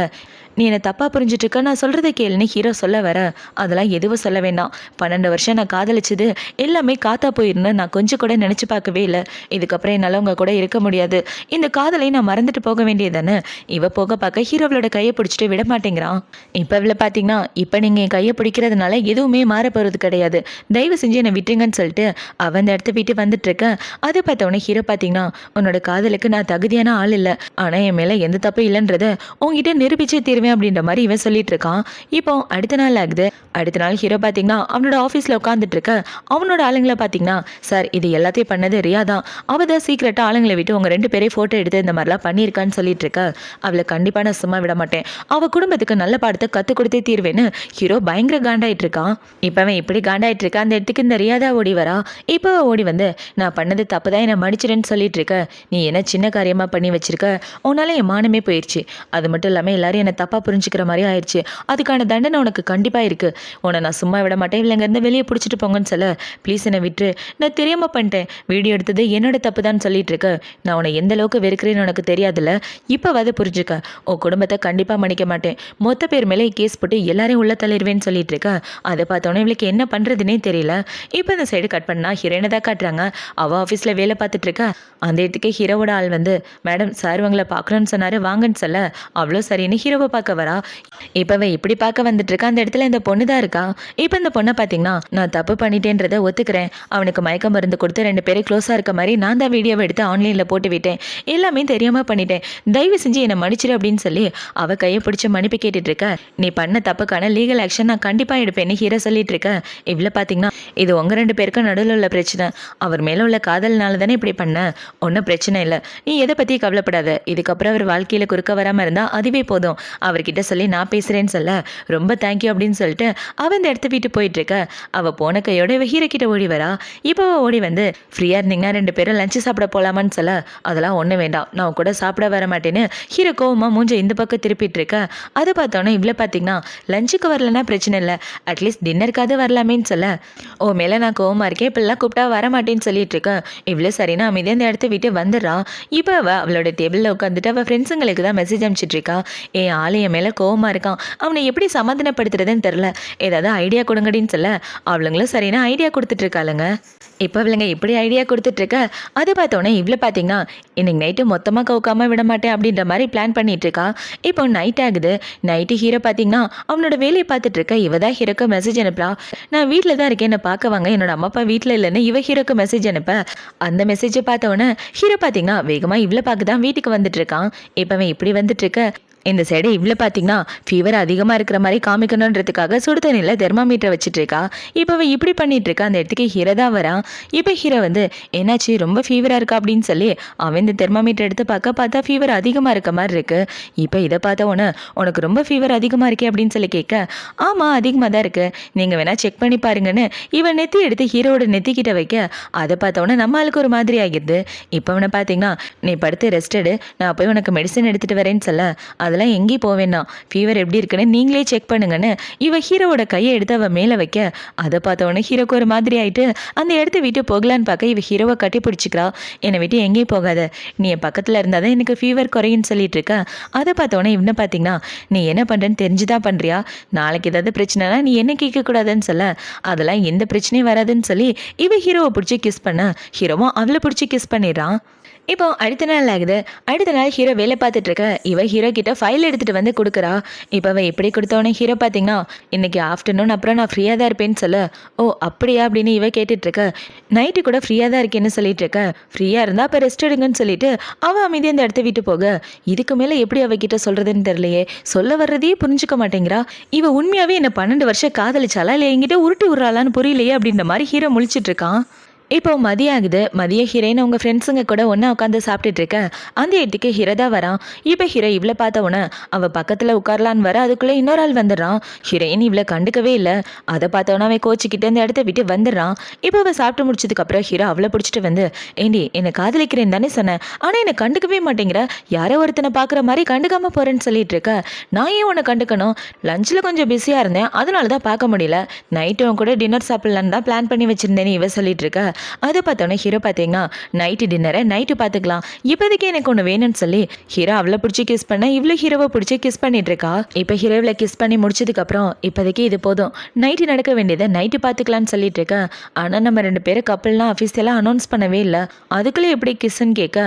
நீ என்னை தப்பாக புரிஞ்சுட்டு இருக்க, நான் சொல்கிறத கேளுன்னு ஹீரோ சொல்ல வர, அதெல்லாம் எதுவும் சொல்ல வேண்டாம். 12 வருஷம் நான் காதலிச்சது எல்லாமே காத்தா போயிருந்து நான் கொஞ்சம் கூட நினச்சி பார்க்கவே இல்லை. இதுக்கப்புறம் என்னால் உங்க கூட இருக்க முடியாது. இந்த காதலை நான் மறந்துட்டு போக வேண்டியதானே. இவ போக பார்க்க ஹீரோவளோட கையை பிடிச்சிட்டு விட மாட்டேங்கிறான். இப்போ இவ்வளோ பார்த்தீங்கன்னா, இப்போ நீங்கள் என் கையை பிடிக்கிறதுனால எதுவுமே மாற போகிறது கிடையாது, தயவு செஞ்சு என்னை விட்டுருங்கன்னு சொல்லிட்டு அவன் அந்த இடத்த விட்டு வந்துட்டு இருக்கேன். அதை பார்த்தவொடனே ஹீரோ பார்த்தீங்கன்னா, உன்னோட காதலுக்கு நான் தகுதியான ஆள் இல்லை, ஆனால் என் மேலே எந்த தப்பு இல்லைன்றத உங்ககிட்ட நிரூபிச்சே தீர்வேன் அப்படின்ற மாதிரி இவன் சொல்லிட்டு இருக்கான். இப்போ அடுத்த நாள் ஆகுது. அடுத்த நாள் ஹீரோ பார்த்தீங்கன்னா அவனோட ஆஃபீஸில் உட்காந்துட்டு இருக்க அவனோட ஆளுங்களை பார்த்தீங்கன்னா, சார் இது எல்லாத்தையும் பண்ணது ரியா தான், அவள் தான் சீக்கிரட்டாக ஆளுங்களை விட்டு உங்கள் 2 பேரையும் ஃபோட்டோ எடுத்து இந்த மாதிரிலாம் பண்ணியிருக்கான்னு சொல்லிட்டு இருக்க. அவளை கண்டிப்பாக நான் சும்மா விட மாட்டேன், அவள் குடும்பத்துக்கு நல்ல பாடத்தை கற்றுக் கொடுத்தே தீர்வேன்னு ஹீரோ பயங்கர காண்டாயிட்டு இருக்கான். இப்போ அவன் இப்படி காண்டாயிட்டு இருக்கான். அந்த இடத்துக்கு இந்த ரியா தான் ஓடி வரா. இப்போ ஓடி வந்து, நான் பண்ணது தப்பு தான், என்னை மன்னிச்சிடுன்னு சொல்லிட்டு இருக்க. நீ என்ன சின்ன காரியமாக பண்ணி வச்சிருக்க, உன்னால என் மானமே போயிடுச்சு. அது மட்டும் இல்லாமல் எல்லாரும் என்னை தப்பாக புரிஞ்சுக்கிற மாதிரி ஆயிடுச்சு. அதுக்கான தண்டனை உனக்கு கண்டிப்பாக இருக்குது. உன்னை நான் சும்மா விட மாட்டேன், இல்லைங்கருந்து வெளியே பிடிச்சிட்டு போங்கன்னு சொல்ல, ப்ளீஸ் என்னை விட்டுரு, நான் தெரியாமல் பண்ணிட்டேன், வீடியோ எடுத்தது என்னோட தப்பு தான் சொல்லிட்டு இருக்க. நான் உன்னை எந்த அளவுக்கு வெறுக்கிறேன்னு உனக்கு தெரியாதுல்ல, இப்போ வந்து புரிஞ்சுக்க. உன் குடும்பத்தை கண்டிப்பாக மன்னிக்க மாட்டேன், மொத்த பேர் மேலே கேஸ் போட்டு எல்லாரையும் உள்ள தள்ளிடுவேன்னு சொல்லிட்டு இருக்க. அதை பார்த்தோன்னே இவளுக்கு என்ன பண்ணுறதுனே தெரியல. இப்போ இந்த சைடு கட் பண்ணா ஹீரோயினை தான் காட்டுறாங்க. அவள் ஆஃபீஸில் வேலை பார்த்துட்டு இருக்கா. அந்த இடத்துக்கு ஹீரோவோட ஆள் வந்து, மேடம் சார் உங்களை பார்க்கணும்னு சொன்னார் வாங்கன்னு சொல்ல, அவ்வளோ சரின்னு ஹீரோவை பார்க்க வரா. இப்போவே இப்படி பார்க்க வந்துட்டு இருக்கா. அந்த இடத்துல இந்த பொண்ணு தான் இருக்கா. இப்போ இந்த பொண்ணை பார்த்தீங்கன்னா, நான் தப்பு பண்ணிட்டேன்றதை ஒத்துக்கிறேன், அவனுக்கு மயக்க மருந்து கொடுத்து 2 பேரும் க்ளோஸாக இருக்க மாதிரி நான் தான் வீடியோவை எடுத்து ஆன்லைனில் போட்டு விட்டேன், எல்லாமே தெரியாமல் பண்ணிட்டேன், தயவு செஞ்சு என்னை மன்னிச்சிடு அப்படின்னு சொல்லி அவள் கையை பிடிச்சி மன்னிப்பு கேட்டுட்டு இருக்க. நீ பண்ண தப்புக்கான லீகல் ஆக்ஷன் நான் கண்டிப்பாக எடுப்பேன்னு ஹீரோ சொல்லிட்டு இருக்க. இவ்வளோ பார்த்தீங்கன்னா, இது உங்கள் 2 பேருக்கும் நடுவில் உள்ள பிரச்சனை, அவர் மேலே உள்ள காதல்னால தானே இப்படி பண்ண, ஒன்றும் பிரச்சனை இல்லை, நீ எதை பற்றி கவலைப்படாத, இதுக்கப்புறம் அவர் வாழ்க்கையில் குறுக்க வராமல் இருந்தால் அதுவே போதும், அவர்கிட்ட சொல்லி நான் பேசுகிறேன்னு சொல்ல, ரொம்ப தேங்க்யூ அப்படின்னு சொல்லிட்டு அவன் இந்த இடத்த விட்டு போயிட்டு இருக்க. அவள் போன கையோட ஹீரோ கிட்ட ஓடி வரா. இப்போ ஓடி வந்து, ஃப்ரீயாக இருந்தீங்கன்னா 2 பேரும் லஞ்சு சாப்பிட போகலாமான்னு சொல்ல, அதெல்லாம் ஒன்றும் வேண்டாம், நான் கூட சாப்பிட வர மாட்டேன்னு ஹீரோ கோவமாக மூஞ்ச இந்த பக்கம் திருப்பிட்டு இருக்க. அதை பார்த்தோன்னே இவ்வளோ பார்த்தீங்கன்னா, லஞ்சுக்கு வரலன்னா பிரச்சனை இல்லை, அட்லீஸ்ட் டின்னருக்காவது வரலாமேன்னு சொல்ல, ஓ மேலே நான் கோவமாக இருக்கேன், இப்பெல்லாம் கூப்பிட்டா வர மாட்டேன்னு சொல்லிட்டு இருக்கேன். இவ்வளோ சரினா அமைதியாக இந்த இடத்த விட்டு வந்துடுறா. இப்போ அவளோட டேபிளில் உட்காந்துட்டு அவள் ஃப்ரெண்ட்ஸுங்களுக்கு தான் மெசேஜ் அனுப்பிச்சிட்டு இருக்கா. என் ஆள் என் மேலே கோவமாக இருக்கான், அவனை எப்படி சமாதானப்படுத்துறதுன்னு தெரில, ஏதாவது ஐடியா கொடுங்கடின்னு சொல்ல, அவளுங்களும் சரினா ஐடியா கொடுத்துட்டு இருக்காளுங்க. இப்போ இவளுங்க இப்படி ஐடியா கொடுத்துட்ருக்க. அதை பார்த்தோன்னே இவ்வளோ பார்த்தீங்கன்னா, இன்னைக்கு நைட்டு மொத்தமாக கவுக்காமல் விட மாட்டேன் அப்படின்ற மாதிரி பிளான் பண்ணிகிட்ருக்கா. இப்போ நைட் ஆகுது. நைட்டு ஹீரோ பார்த்தீங்கன்னா அவனோட வேலையை பார்த்துட்டு இருக்க. இவ தான் ஹீரோக்கு மெசேஜ் அனுப்புறா. நான் வீட்டில் தான் இருக்கேன், என்னை பார்க்க வாங்க, என்னோட அம்மா அப்பா வீட்டில் இல்லைன்னு இவ ஹீரோக்கு மெசேஜ் அனுப்ப. அந்த மெசேஜை பார்த்தவொன்னே ஹீரோ பார்த்தீங்கன்னா வேகமாக இவ்வளோ பார்க்க தான் வீட்டுக்கு வந்துட்டு இருக்கான். இப்போ அவன் இப்படி வந்துட்டு இருக்க. இந்த சைடு இவ்வளோ பார்த்தீங்கன்னா ஃபீவர் அதிகமாக இருக்கிற மாதிரி காமிக்கணுன்றதுக்காக சுடு தண்ணியில் தெர்மாமீட்டரை வச்சுட்டு இருக்கா. இப்போ அவள் இப்படி பண்ணிட்டு இருக்கா. அந்த இடத்துக்கு ஹீரோ தான் வரான். இப்போ ஹீரோ வந்து, என்னாச்சு ரொம்ப ஃபீவராக இருக்கா அப்படின்னு சொல்லி அவன் இந்த தெர்மாமீட்டர் எடுத்து பார்த்தா ஃபீவர் அதிகமாக இருக்க மாதிரி இருக்கு. இப்போ இதை பார்த்த உனக்கு ரொம்ப ஃபீவர் அதிகமாக இருக்கே அப்படின்னு சொல்லி கேட்க, ஆமாம் அதிகமாக தான் இருக்கு, நீங்கள் வேணா செக் பண்ணி பாருங்கன்னு இவன் நெத்தி எடுத்து ஹீரோவோட நெத்திக்கிட்ட வைக்க, அதை பார்த்தவொன்னே நம்ம ஆளுக்கு ஒரு மாதிரி ஆகிடுது. இப்போ அவனை பார்த்தீங்கன்னா, நீ படுத்து ரெஸ்ட் எடு, நான் போய் உனக்கு மெடிசன் எடுத்துகிட்டு வரேன்னு சொல்ல, அதெல்லாம் எங்கேயும் போவேன்னா ஃபீவர் எப்படி இருக்குன்னு நீங்களே செக் பண்ணுங்கன்னு இவ ஹீரோவோட கையை எடுத்து அவள் மேலே வைக்க, அதை பார்த்தவொன்னே ஹீரோக்கு ஒரு மாதிரி ஆகிட்டு அந்த இடத்த விட்டு போகலான்னு பார்க்க இவ ஹீரோவை கட்டி பிடிச்சிக்கிறா. என்னை விட்டு எங்கேயும் போகாத, நீ என் பக்கத்தில் இருந்தால் தான் எனக்கு ஃபீவர் குறையுன்னு சொல்லிட்டு இருக்க. அதை பார்த்தவொன்னே இவனை பார்த்தீங்கன்னா, நீ என்ன பண்ணுறேன்னு தெரிஞ்சுதான் பண்ணுறியா, நாளைக்கு ஏதாவது பிரச்சனைனா நீ என்ன கேட்கக்கூடாதுன்னு சொல்ல, அதெல்லாம் எந்த பிரச்சனையும் வராதுன்னு சொல்லி இவ ஹீரோவை பிடிச்சி கிஸ் பண்ண, ஹீரோவும் அவளை பிடிச்சி கிஸ் பண்ணிடுறான். இப்போ அடுத்த நாள் ஆகுது. அடுத்த நாள் ஹீரோ வேலை பார்த்துட்டு இருக்க. இவ ஹீரோ கிட்ட ஃபைல் எடுத்துகிட்டு வந்து கொடுக்குறா. இப்போ அவள் எப்படி கொடுத்தோன்னே ஹீரோ பார்த்தீங்கன்னா, இன்னைக்கு ஆஃப்டர்நூன் அப்புறம் நான் ஃப்ரீயாக தான் இருப்பேன்னு சொல்ல, ஓ அப்படியா அப்படின்னு இவ கேட்டுட்ருக்க. நைட்டு கூட ஃப்ரீயாக தான் இருக்கேன்னு சொல்லிட்டு இருக்க. ஃப்ரீயாக இருந்தால் அப்போ ரெஸ்ட் எடுங்கன்னு சொல்லிட்டு அவள் அமைதியாக அந்த இடத்த விட்டு போக, இதுக்கு மேலே எப்படி அவகிட்ட சொல்கிறதுன்னு தெரியலையே, சொல்ல வர்றதையே புரிஞ்சுக்க மாட்டேங்கிறா. இவ உண்மையாகவே என்னை 12 வருஷம் காதலிச்சாலா இல்லை என்கிட்ட உருட்டி விட்றாளான்னு புரியலையே அப்படின்ற மாதிரி ஹீரோ முழிச்சிட்டு இருக்கான். இப்போ மதியம் ஆகுது. மதியம் ஹீரோயின் அவங்க ஃப்ரெண்ட்ஸுங்க கூட ஒண்ணா உட்காந்து சாப்பிட்டுட்டு இருக்க. அந்த இடத்துக்கு ஹீரோ தான் வரான். இப்போ ஹீரோ இவள பார்த்த உடனே அவ பக்கத்துல உட்காரலான்னு வர அதுக்குள்ள இன்னொரு ஆள் வந்துடுறான். ஹீரோயின் இவள கண்டுக்கவே இல்ல. அதை பார்த்த உடனே அவன் கோச்சிக்கிட்டு அந்த இடத்த விட்டு வந்துடுறான். இப்போ அவ சாப்பிட்டு முடிச்சதுக்கு அப்புறம் ஹீரோ அவளை பிடிச்சிட்டு வந்து, ஏண்டி என்னை காதலிக்கிறேன்னு தானே சொன்னேன், ஆனா என்னை கண்டுக்கவே மாட்டேங்கிற, யாரோ ஒருத்தனை பாக்குற மாதிரி கண்டுக்காம போறேன்னு சொல்லிட்டு இருக்க. நான் ஏன் உன்னை கண்டுக்கணும்? லஞ்சில் கொஞ்சம் பிஸியா இருந்தேன், அதனால தான் பார்க்க முடியல. நைட்டு உன் கூட டின்னர் சாப்பிடலான்னு தான் பிளான் பண்ணி வச்சிருந்தேன்னு இவ சொல்லிட்டு இருக்க. அதை பார்த்தோன்னே ஹீரோ பார்த்தீங்கன்னா நைட்டு டின்னரை நைட்டு பார்த்துக்கலாம், இப்போதைக்கு எனக்கு ஒன்று வேணும்னு சொல்லி ஹீரோ அவளை பிடிச்சி கிஸ் பண்ண இவ்வளோ ஹீரோவை பிடிச்சி கிஸ் பண்ணிட்டு இருக்கா. இப்போ ஹீரோவில் கிஸ் பண்ணி முடிச்சதுக்கப்புறம் இப்போதைக்கு இது போதும், நைட்டு நடக்க வேண்டியதை நைட்டு பார்த்துக்கலான்னு சொல்லிட்டு இருக்கேன். ஆனால் நம்ம 2 பேரும் கப்பல்லாம் அஃபீஷியலாக அனௌன்ஸ் பண்ணவே இல்லை, அதுக்குள்ளே எப்படி கிஸ்ன்னு கேட்க,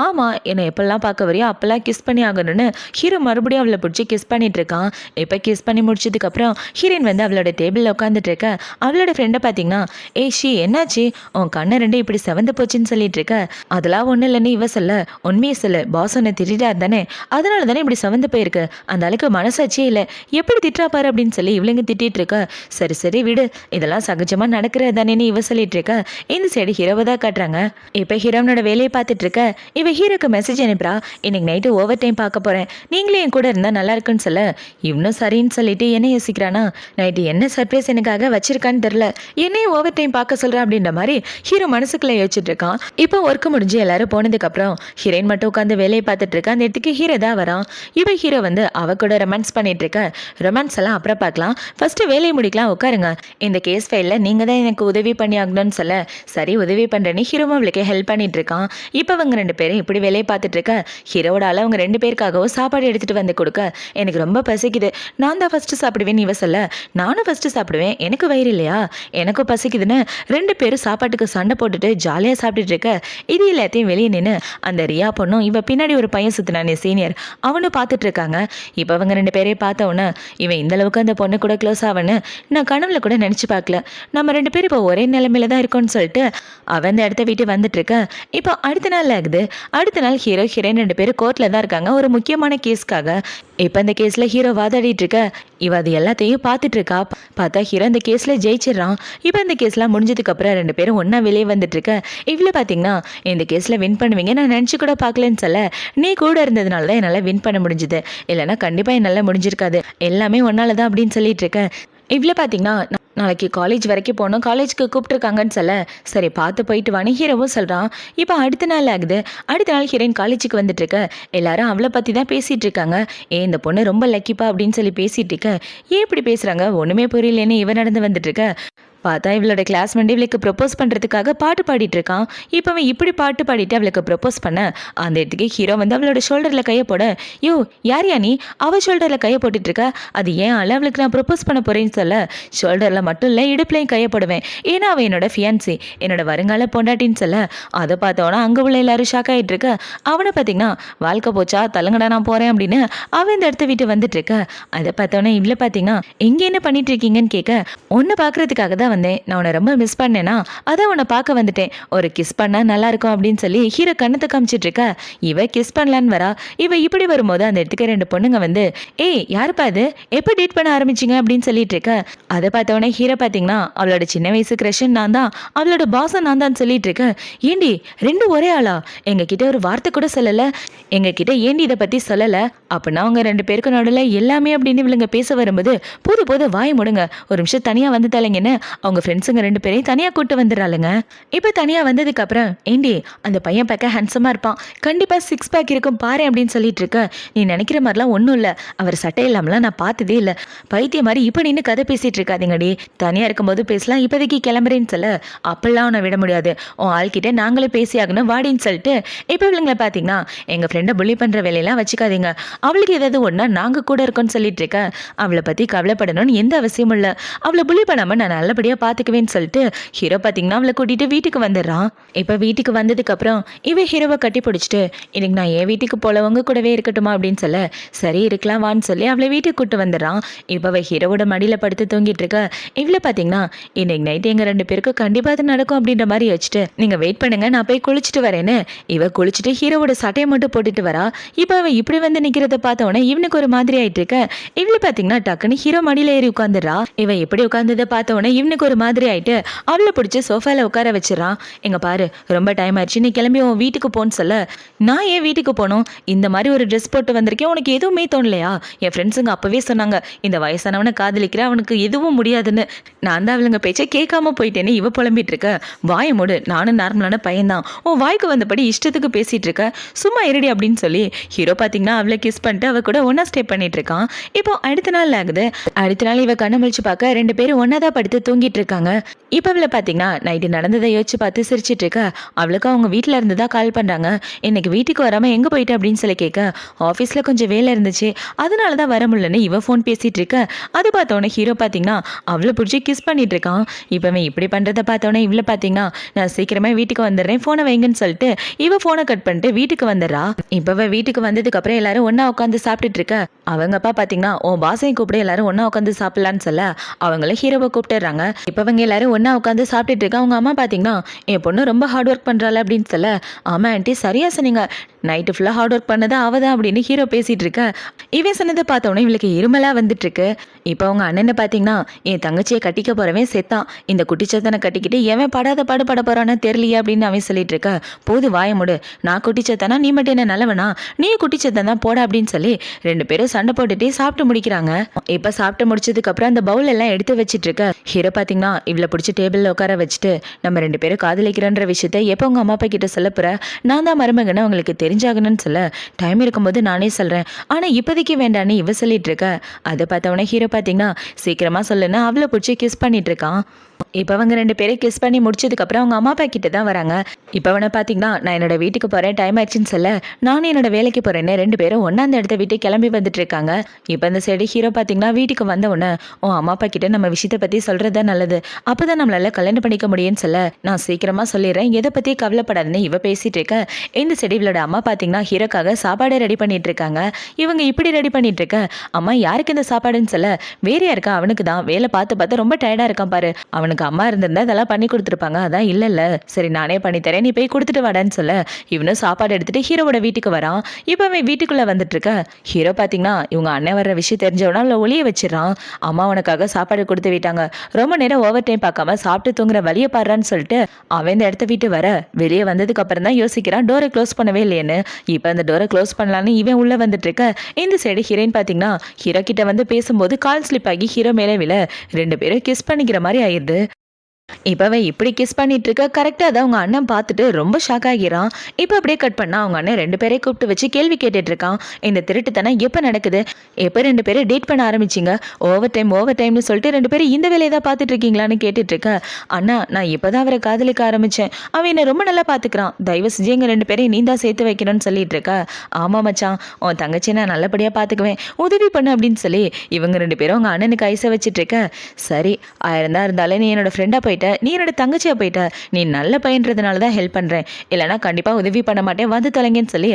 ஆமாம் என்னை எப்பெல்லாம் பார்க்க வரையோ அப்போல்லாம் கிஸ் பண்ணி ஆகணும்னு ஹீரோ மறுபடியும் அவளை பிடிச்சி கிஸ் பண்ணிட்டு இருக்கான். இப்போ கிஸ் பண்ணி முடிச்சதுக்கப்புறம் ஹீரோயின் வந்து அவளோட டேபிளில் உட்காந்துட்டு இருக்க. அவளோட ஃப்ரெண்டை பார்த்தீங்கன்னா, ஷி என்னாச்சு, உன் கண்ணை ரெண்டு இப்படி செவந்து போச்சுன்னு சொல்லிட்டு இருக்க. அதெல்லாம் ஒன்றும் இல்லைன்னு இவ சொல்ல, உண்மையை சொல்லு, பாஸ் ஒன்று திட்டார் தானே, அதனால தானே இப்படி செவந்து போயிருக்கு, அந்த அளவுக்கு மனசாட்சியே இல்லை, எப்படி திட்டா பாரு அப்படின்னு சொல்லி இவளுங்க திட்டிட்டு இருக்க. சரி சரி விடு, இதெல்லாம் சகஜமாக நடக்கிறது தானேன்னு இவ சொல்லிட்டு இருக்க. இந்த சைடு ஹீரோவை தான் காட்டுறாங்க. இப்போ ஹீரோனோட வேலையை பார்த்துட்டு இருக்க. இவ ஹீரோக்கு மெசேஜ் அனுப்புறா, இன்னைக்கு நைட்டு ஓவர் டைம் பார்க்க போகிறேன், நீங்களே என் கூட இருந்தால் நல்லா இருக்குன்னு சொல்ல, இவனும் சரின்னு சொல்லிட்டு என்ன யோசிக்கிறானா, நைட்டு என்ன சர்ப்ரைஸ் எனக்காக வச்சிருக்கான்னு தெரில, என்னையும் ஓவர் டைம் பார்க்க சொல்கிறேன் அப்படின்ற மாதிரி ஹீரோ மனசுக்குள்ள யோசிச்சுட்டு இருக்கான். இப்போ ஒர்க் முடிஞ்சு எல்லாரும் போனதுக்கு அப்புறம் ஹீரோயின் மட்டும் உட்காந்து வேலையை பார்த்துட்டு இருக்க. அந்த இடத்துக்கு ஹீரோ தான் வரான். இப்போ ஹீரோ வந்து அவ கூட ரொமான்ஸ் பண்ணிட்டு இருக்க. ரொமான்ஸ் எல்லாம் அப்புறம் பார்க்கலாம், ஃபர்ஸ்ட் வேலையை முடிக்கலாம், உட்காருங்க, இந்த கேஸ் ஃபைலில் நீங்கள் தான் எனக்கு உதவி பண்ணி ஆகணும்னு சொல்ல, சரி உதவி பண்ணுறேன்னு ஹீரோவும் அவளுக்கு ஹெல்ப் பண்ணிட்டு இருக்கான். இப்போ அவங்க 2 பேரும் இப்படி வேலையை பார்த்துட்டு இருக்க. ஹீரோட ஆள் அவங்க 2 பேருக்காகவும் சாப்பாடு எடுத்துட்டு வந்து கொடுக்க, எனக்கு ரொம்ப பசிக்குது, நான் தான் ஃபர்ஸ்ட் சாப்பிடுவேன் இவ சொல்ல, நானும் ஃபர்ஸ்ட் சாப்பிடுவேன், எனக்கு வயிறு இல்லையா, எனக்கும் பசிக்குதுன்னு 2 பேரும் சாப்பாட்டுக்கு சண்டை போட்டுட்டு ஜாலியாக சாப்பிட்டுட்டு இருக்க. இது எல்லாத்தையும் வெளியே நின்று அந்த ரியா பொண்ணும் இவ பின்னாடி ஒரு பையன் சுத்தினானே சீனியர், அவனும் பார்த்துட்டு இருக்காங்க. இப்போ அவங்க 2 பேரையும் பார்த்தவொன்னே, இவன் இந்த அளவுக்கு அந்த பொண்ணு கூட க்ளோஸ் ஆவன்னு நான் கனவுல கூட நினச்சி பார்க்கல, நம்ம 2 பேரும் இப்போ ஒரே நிலைமையில தான் இருக்கோம்னு சொல்லிட்டு அவன் அந்த இடத்த விட்டு வந்துட்டு இருக்க. இப்போ அடுத்த நாள் ஆகுது. அடுத்த நாள் ஹீரோ ஹீரோயின் 2 பேரும் கோர்ட்டில் தான் இருக்காங்க ஒரு முக்கியமான கேஸ்க்காக. இப்போ இந்த கேஸில் ஹீரோ வாதாடிட்டு இருக்க. இவ அது எல்லாத்தையும் பார்த்துட்டு இருக்கா. பார்த்தா ஹீரோ இந்த கேஸில் ஜெயிச்சிடறான். இப்போ இந்த கேஸ்லாம் முடிஞ்சதுக்கப்புறம் 2 பேரும் ஒன்றா வெளியே வந்துட்டு இருக்க. இவ்வளோ பார்த்தீங்கன்னா இந்த கேஸில் வின் பண்ணுவீங்க நான் நினச்சி கூட பார்க்கலன்னு சொல்ல, நீ கூட இருந்ததுனால தான் என்னால் வின் பண்ண முடிஞ்சுது, இல்லைனா கண்டிப்பாக என்னால் முடிஞ்சிருக்காது, எல்லாமே ஒன்னால தான் அப்படின்னு சொல்லிட்டு இருக்கேன். இவ்வளோ பார்த்தீங்கன்னா நாளைக்கு காலேஜ் வரைக்கும் போகணும், காலேஜுக்கு கூப்பிட்டுருக்காங்கன்னு சொல்ல, சரி பார்த்து போயிட்டு வான்னு ஹீரோவும் சொல்கிறான். இப்போ அடுத்த நாள் ஆகுது. அடுத்த நாள் ஹீரோயின் காலேஜுக்கு வந்துட்டு இருக்க. எல்லாரும் அவளை பற்றி தான் பேசிகிட்டு இருக்காங்க. இந்த பொண்ணு ரொம்ப லக்கிப்பா அப்படின்னு சொல்லி பேசிகிட்டு இருக்க. ஏன் இப்படி பேசுகிறாங்க ஒன்றுமே புரியலன்னு இவன் நடந்து வந்துட்டு இருக்க. பார்த்தா இவளோட கிளாஸ்மேட் இவளுக்கு ப்ரப்போஸ் பண்ணுறதுக்காக பாட்டு பாடிட்டு இருக்கான். இப்போ அவன் இப்படி பாட்டு பாடிட்டு அவளுக்கு ப்ரப்போஸ் பண்ண அந்த இடத்துக்கு ஹீரோ வந்து அவளோட ஷோல்டரில் கையை போட, யோ யார் யா நீ, அவள் ஷோல்டரில் கையை போட்டுட்டு இருக்க, அது ஏன் ஆள் அவளுக்கு நான் ப்ரப்போஸ் பண்ண போகிறேன்னு சொல்ல, ஷோல்டரில் மட்டும் இல்லை இடுப்புலையும் கையை போடுவேன், ஏன்னா அவன் என்னோட ஃபியான்சி, என்னோட வருங்கால பொண்டாட்டின்னு சொல்ல, அதை பார்த்தோன்னா அங்கே உள்ள எல்லாரும் ஷாக் ஆகிட்டு இருக்க. அவனை பார்த்தீங்கன்னா வாழ்க்கை போச்சா தள்ளுங்கடா நான் போகிறேன் அப்படின்னு அவன் இந்த இடத்த விட்டு வந்துட்டு இருக்க. அதை பார்த்தோன்னே இவ்வளோ பார்த்தீங்கன்னா இங்கே என்ன பண்ணிட்டு இருக்கீங்கன்னு கேட்க, ஒன்று பார்க்குறதுக்காக தான் வந்தேன், நான் உன்னை ரொம்ப மிஸ் பண்ணேனா அதான் உன்னை பார்க்க வந்துட்டேன், ஒரு கிஸ் பண்ணா நல்லா இருக்கும் அப்படின்னு சொல்லி ஹீரோ கண்ணத்தை காமிச்சிட்டு இருக்க. இவ கிஸ் பண்ணலான்னு வரா. இவ இப்படி வரும்போது அந்த இடத்துக்கு 2 பொண்ணுங்க வந்து, ஏய் யாருப்பா இது, எப்போ டேட் பண்ண ஆரம்பிச்சிங்க அப்படின்னு சொல்லிட்டு இருக்க. அதை பார்த்தவொடனே ஹீரோ பார்த்தீங்கன்னா அவளோட சின்ன வயசு கிரஷன் நான் தான், அவளோட பாசம் நான் தான் சொல்லிட்டு இருக்க. ஏண்டி 2 ஒரே ஆளா, எங்ககிட்ட ஒரு வார்த்தை கூட சொல்லலை, எங்ககிட்ட ஏண்டி இதை பற்றி சொல்லலை, அப்படின்னா அவங்க 2 பேருக்கு நடுவில் எல்லாமே அப்படின்னு இவளுங்க பேச வரும்போது போது வாய் முடுங்க, ஒரு நிமிஷம் தனியாக வந்து தலைங்கன்னு அவங்க ஃப்ரெண்ட்ஸுங்க 2 பேரையும் தனியாக கூட்டு வந்துடுறாளுங்க. இப்போ தனியாக வந்ததுக்கப்புறம், ஏண்டி அந்த பையன் பார்க்க ஹேண்ட்ஸமாக இருப்பான், கண்டிப்பாக 6 பேக் இருக்கும் பாரு அப்படின்னு சொல்லிட்டு இருக்க. நீ நினைக்கிற மாதிரிலாம் ஒன்றும் இல்லை, அவர் சட்டை இல்லாமலாம் நான் பார்த்ததே இல்லை, பைத்தியம் மாதிரி இப்போ நின்று கதை பேசிகிட்டு இருக்காதீங்கடி, தனியாக இருக்கும்போது பேசலாம், இப்போதைக்கு கிளம்புறேன்னு சொல்ல, அப்பெல்லாம் உன்னை விட முடியாது, உன் ஆள்கிட்ட நாங்களே பேசி ஆகணும் வாடின்னு சொல்லிட்டு. இப்போ இவளுங்களை பார்த்தீங்கன்னா எங்கள் ஃப்ரெண்டை புள்ளி பண்ணுற வேலையெல்லாம் வச்சுக்காதீங்க, அவளுக்கு ஏதாவது ஒன்றா நாங்கள் கூட இருக்கோன்னு சொல்லிட்டு இருக்க. அவளை பற்றி கவலைப்படணும்னு எந்த அவசியமும் இல்லை, அவளை புள்ளி பண்ணாமல் நான் நல்லபடியாக பார்த்துக்குவேன்னு சொல்லிட்டு ஹீரோ பார்த்தீங்கன்னா அவளை கூட்டிகிட்டு வீட்டுக்கு வந்துடுறான். இப்போ வீட்டுக்கு வந்ததுக்கப்புறம் இவன் ஹீரோவை கட்டி பிடிச்சிட்டு, இன்னைக்கு நான் என் வீட்டுக்கு போலவங்க கூடவே இருக்கட்டுமா அப்படின்னு சொல்ல, சரி இருக்கலாம் வான்னு சொல்லி அவளை வீட்டுக்கு கூட்டு வந்துடுறான். இப்போ அவள் ஹீரோவோட மடியில் படுத்து தூங்கிட்டு இருக்க. இவ்வளோ பார்த்தீங்கன்னா இன்னைக்கு நைட்டு எங்கள் 2 பேருக்கு கண்டிப்பாக அது நடக்கும் அப்படின்ற மாதிரி வச்சுட்டு, நீங்கள் வெயிட் பண்ணுங்க நான் போய் குளிச்சுட்டு வரேன்னு இவ குளிச்சுட்டு ஹீரோவோட சட்டையை மட்டும் போட்டுட்டு வரா. இப்போ அவள் இப்படி வந்து நிற்கிறத பார்த்தவொடனே இவனுக்கு ஒரு மாதிரி ஆயிட்டு இருக்க. இவ்வளோ பார்த்தீங்கன்னா டக்குன்னு ஹீரோ மடியில் ஏறி உட்காந்துடுறா. இவன் இப்படி உட்காந்ததை பார்த்தவொடனே இவனுக்கு அவனுக்கு ஒரு மாதிரி ஆயிட்டு அவளை பிடிச்சி சோஃபால உட்கார வச்சிடறான். எங்க பாரு, ரொம்ப டைம் ஆயிடுச்சு, நீ கிளம்பி உன் வீட்டுக்கு போன்னு சொல்ல, நான் ஏன் வீட்டுக்கு போனோம், இந்த மாதிரி ஒரு ட்ரெஸ் போட்டு வந்திருக்கேன், உனக்கு எதுவுமே தோணலையா? என் ஃப்ரெண்ட்ஸுங்க அப்பவே சொன்னாங்க, இந்த வயசானவனை காதலிக்கிற அவனுக்கு எதுவும் முடியாதுன்னு. நான் தான் அவளுங்க பேச்சை கேட்காம போயிட்டேன்னு இவ புலம்பிட்டு இருக்க. வாய மூடு, நானும் நார்மலான பையன்தான், உன் வாய்க்கு வந்தபடி இஷ்டத்துக்கு பேசிட்டு இருக்க, சும்மா இருடி அப்படின்னு சொல்லி ஹீரோ பாத்தீங்கன்னா அவளை கிஸ் பண்ணிட்டு அவ கூட ஒன்னா ஸ்டே பண்ணிட்டு இருக்கான். இப்போ அடுத்த நாள் ஆகுது. அடுத்த நாள் இவ கண்ணை முழிச்சு பார்க்க 2 பேரும் ஒன்னாதான் படுத்து தூங்கிட்டு இருக்காங்க. இப்போ அவளை பாத்தீங்கன்னா நைட்டு நடந்ததை யோசிச்சு பார்த்து சிரிச்சிட்டு இருக்க. அவளுக்கு அவங்க வீட்டுல இருந்து தான் கால் பண்றாங்க. இன்னைக்கு வீட்டுக்கு வராம எங்க போயிட்டு அப்படின்னு சொல்லி கேட்க, ஆஃபீஸ்ல கொஞ்சம் வேலை இருந்துச்சு, அதனாலதான் வர முடியலன்னு இவ ஃபோன் பேசிட்டு இருக்க. அது பார்த்தோன்னே ஹீரோ பாத்தீங்கன்னா அவளை பிடிச்சி கிஸ் பண்ணிட்டு இருக்கான். இப்பவே இப்படி பண்றதை பார்த்தோன்னே இவளை பாத்தீங்கன்னா நான் சீக்கிரமா வீட்டுக்கு வந்துடுறேன், போனை வைங்கன்னு சொல்லிட்டு இவ போனை கட் பண்ணிட்டு வீட்டுக்கு வந்துடுறா. இப்பவே வீட்டுக்கு வந்ததுக்கு அப்புறம் எல்லாரும் ஒன்னா உட்காந்து சாப்பிட்டுட்டு இருக்க. அவங்க அப்பா பாத்தீங்கன்னா உன் பாசையும் கூப்பிட எல்லாரும் ஒன்னா உட்காந்து சாப்பிடலான்னு சொல்ல அவங்கள ஹீரோவை கூப்பிட்டுறாங்க. இப்ப அவங்க எல்லாரும் ஒன்னா உட்காந்து சாப்பிட்டுட்டு இருக்க. அவங்க அம்மா பாத்தீங்கன்னா என் பொண்ணு ரொம்ப ஹார்ட் ஒர்க் பண்றாள் அப்படின்னு சொல்ல, ஆமா ஆண்டி சரியா சொன்னீங்க, நைட்டு ஃபுல்லா ஹார்ட் ஒர்க் பண்ணதா அவதான் அப்படின்னு ஹீரோ பேசிட்டு இருக்க. இவன் சொன்னதை பார்த்தோன்னே இவளுக்கு இருமலா வந்துட்டு இருக்கு. இப்போ அவங்க அண்ணனை பாத்தீங்கன்னா என் தங்கச்சியை கட்டிக்க போறவன் செத்தான், இந்த குட்டிச்சத்தனை கட்டிக்கிட்டு எவன் படாத பாடு பட போறான்னு தெரியலையே அப்படின்னு அவன் சொல்லிட்டு இருக்க. போது வாய முடு, நான் குட்டிச்சத்தனா நீ மட்டும் என்ன நல்லவனா, நீ குட்டிச்சத்தன் தான் போட அப்படின்னு சொல்லி 2 பேரும் சண்டை போட்டுட்டே சாப்பிட்டு முடிக்கிறாங்க. இப்ப சாப்பிட்டு முடிச்சதுக்கு அப்புறம் அந்த பவுல் எல்லாம் எடுத்து வச்சிட்டு இருக்க. ஹீரோ பாத்தீங்கன்னா இவளை பிடிச்சி டேபிள்ல உட்கார வச்சுட்டு, நம்ம 2 பேரும் காதலிக்கிறன்ற விஷயத்த எப்போ உங்க அம்மா அப்பா கிட்ட சொல்ல போற, நான் தான் மருமகன்னு அவங்களுக்கு தெரிஞ்சாகணும்னு சொல்ல, டைம் இருக்கும்போது நானே சொல்றேன், ஆனா இப்போதைக்கு வேண்டான்னு இவ சொல்லிட்டு இருக்க. அதை பார்த்தவனே ஹீரோ பாத்தீங்கன்னா சீக்கிரமா சொல்லுன்னு அவளை பிடிச்சி கிஸ் பண்ணிட்டு இருக்கான். இப்போ அவங்க 2 பேரும் கிஸ் பண்ணி முடிச்சதுக்கப்புறம் அவங்க அம்மா அப்பா கிட்ட தான் வராங்க. இப்போ அவனை பார்த்தீங்கன்னா நான் என்னோட வீட்டுக்கு போகிறேன், டைம் ஆயிடுச்சுன்னு சொல்ல, நானும் என்னோட வேலைக்கு போகிறேன்னு 2 பேரும் ஒன்றா அந்த இடத்த விட்டு கிளம்பி வந்துட்டு இருக்காங்க. இப்போ இந்த சைடு ஹீரோ பார்த்தீங்கன்னா வீட்டுக்கு வந்த உடனே உன் அம்மா அப்பா கிட்ட நம்ம விஷயத்தை பற்றி சொல்கிறது தான் நல்லது, அப்போ தான் நம்மளால கல்யாணம் பண்ணிக்க முடியும்னு சொல்ல, நான் சீக்கிரமாக சொல்லிடுறேன், எதை பற்றி கவலைப்படாதுன்னு இவ பேசிட்டு இருக்க. இந்த சைடு இவளோட அம்மா பார்த்தீங்கன்னா ஹீரோக்காக சாப்பாடு ரெடி பண்ணிட்டு இருக்காங்க. இவங்க இப்படி ரெடி பண்ணிட்டு இருக்க, அம்மா யாருக்கு இந்த சாப்பாடுன்னு சொல்ல, வேற யாருக்கா, அவனுக்கு தான், வேலை பார்த்து பார்த்து ரொம்ப டயர்டாக இருக்கான் பாரு, அவனுக்கு அம்மா இருந்திருந்தா இதெல்லாம் பண்ணி கொடுத்துருப்பாங்க, அதான் இல்ல சரி நானே பண்ணித்தரேன், நீ போய் கொடுத்துட்டு வாடான்னு சொல்ல, இவனும் சாப்பாடு எடுத்துட்டு ஹீரோவோட வீட்டுக்கு வரான். இப்போ அவன் வீட்டுக்குள்ள வந்துட்டு இருக்க. ஹீரோ பாத்தீங்கன்னா இவங்க அண்ணன் வர்ற விஷயம் தெரிஞ்சவனா அவளை ஒளிய வச்சிடறான். அம்மா உனக்காக சாப்பாடு கொடுத்து விட்டாங்க, ரொம்ப நேரம் ஓவர் டைம் பார்க்காம சாப்பிட்டு தூங்குற வழியை பாடுறான்னு சொல்லிட்டு அவன் இந்த இடத்த விட்டு வர, வெளியே வந்ததுக்கு அப்புறம் தான் யோசிக்கிறான் டோரை க்ளோஸ் பண்ணவே இல்லையேன்னு. இப்போ அந்த டோரை க்ளோஸ் பண்ணலான்னு இவன் உள்ள வந்துட்டு இருக்க. இந்த சைடு ஹீரோயின் பாத்தீங்கன்னா ஹீரோ கிட்ட வந்து பேசும்போது கால் ஸ்லிப் ஆகி ஹீரோ மேலே விழ 2 பேரும் கிஸ் பண்ணிக்கிற மாதிரி ஆயிடுது. இப்பவே இப்படி கிஸ் பண்ணிட்டு இருக்க. கரெக்டாக அதை அவங்க அண்ணன் பார்த்துட்டு ரொம்ப ஷாக் ஆகிறான். இப்போ அப்படியே கட் பண்ணா அவங்க அண்ணன் 2 பேரை கூப்பிட்டு வச்சு கேள்வி கேட்டுட்டு இருக்கான். இந்த திருட்டுத்தனம் எப்போ நடக்குது, எப்போ 2 பேரும் டேட் பண்ண ஆரம்பிச்சிங்க, ஓவர் டைம்னு சொல்லிட்டு 2 பேரும் இந்த வேலையை தான் பார்த்துட்டு இருக்கீங்களான்னு கேட்டுட்டு இருக்க. அண்ணா நான் இப்போதான் அவரை காதலிக்க ஆரம்பிச்சேன், அவன் என்னை ரொம்ப நல்லா பார்த்துக்கிறான், தயவு செஞ்சு எங்கள் 2 பேரையும் நீ தான் சேர்த்து வைக்கணும்னு சொல்லிட்டு இருக்க. ஆமா மச்சான், உன் தங்கச்சி நான் நல்லபடியாக பார்த்துக்குவேன், உதவி பண்ணு அப்படின்னு சொல்லி இவங்க 2 பேரும் அவங்க அண்ணனுக்கு ஐசை வச்சுட்டு இருக்க. சரி 1000 தான் இருந்தாலும் நீ என்னோட ஃப்ரெண்டாக போயிட்ட, நீ என்னோட தங்கச்சியா போயிட்ட, நீ நல்ல பையன்றதுனால தான் ஹெல்ப் பண்றேன், இல்லைனா கண்டிப்பா உதவி பண்ண மாட்டேன், வந்து தொலைங்கன்னு சொல்லி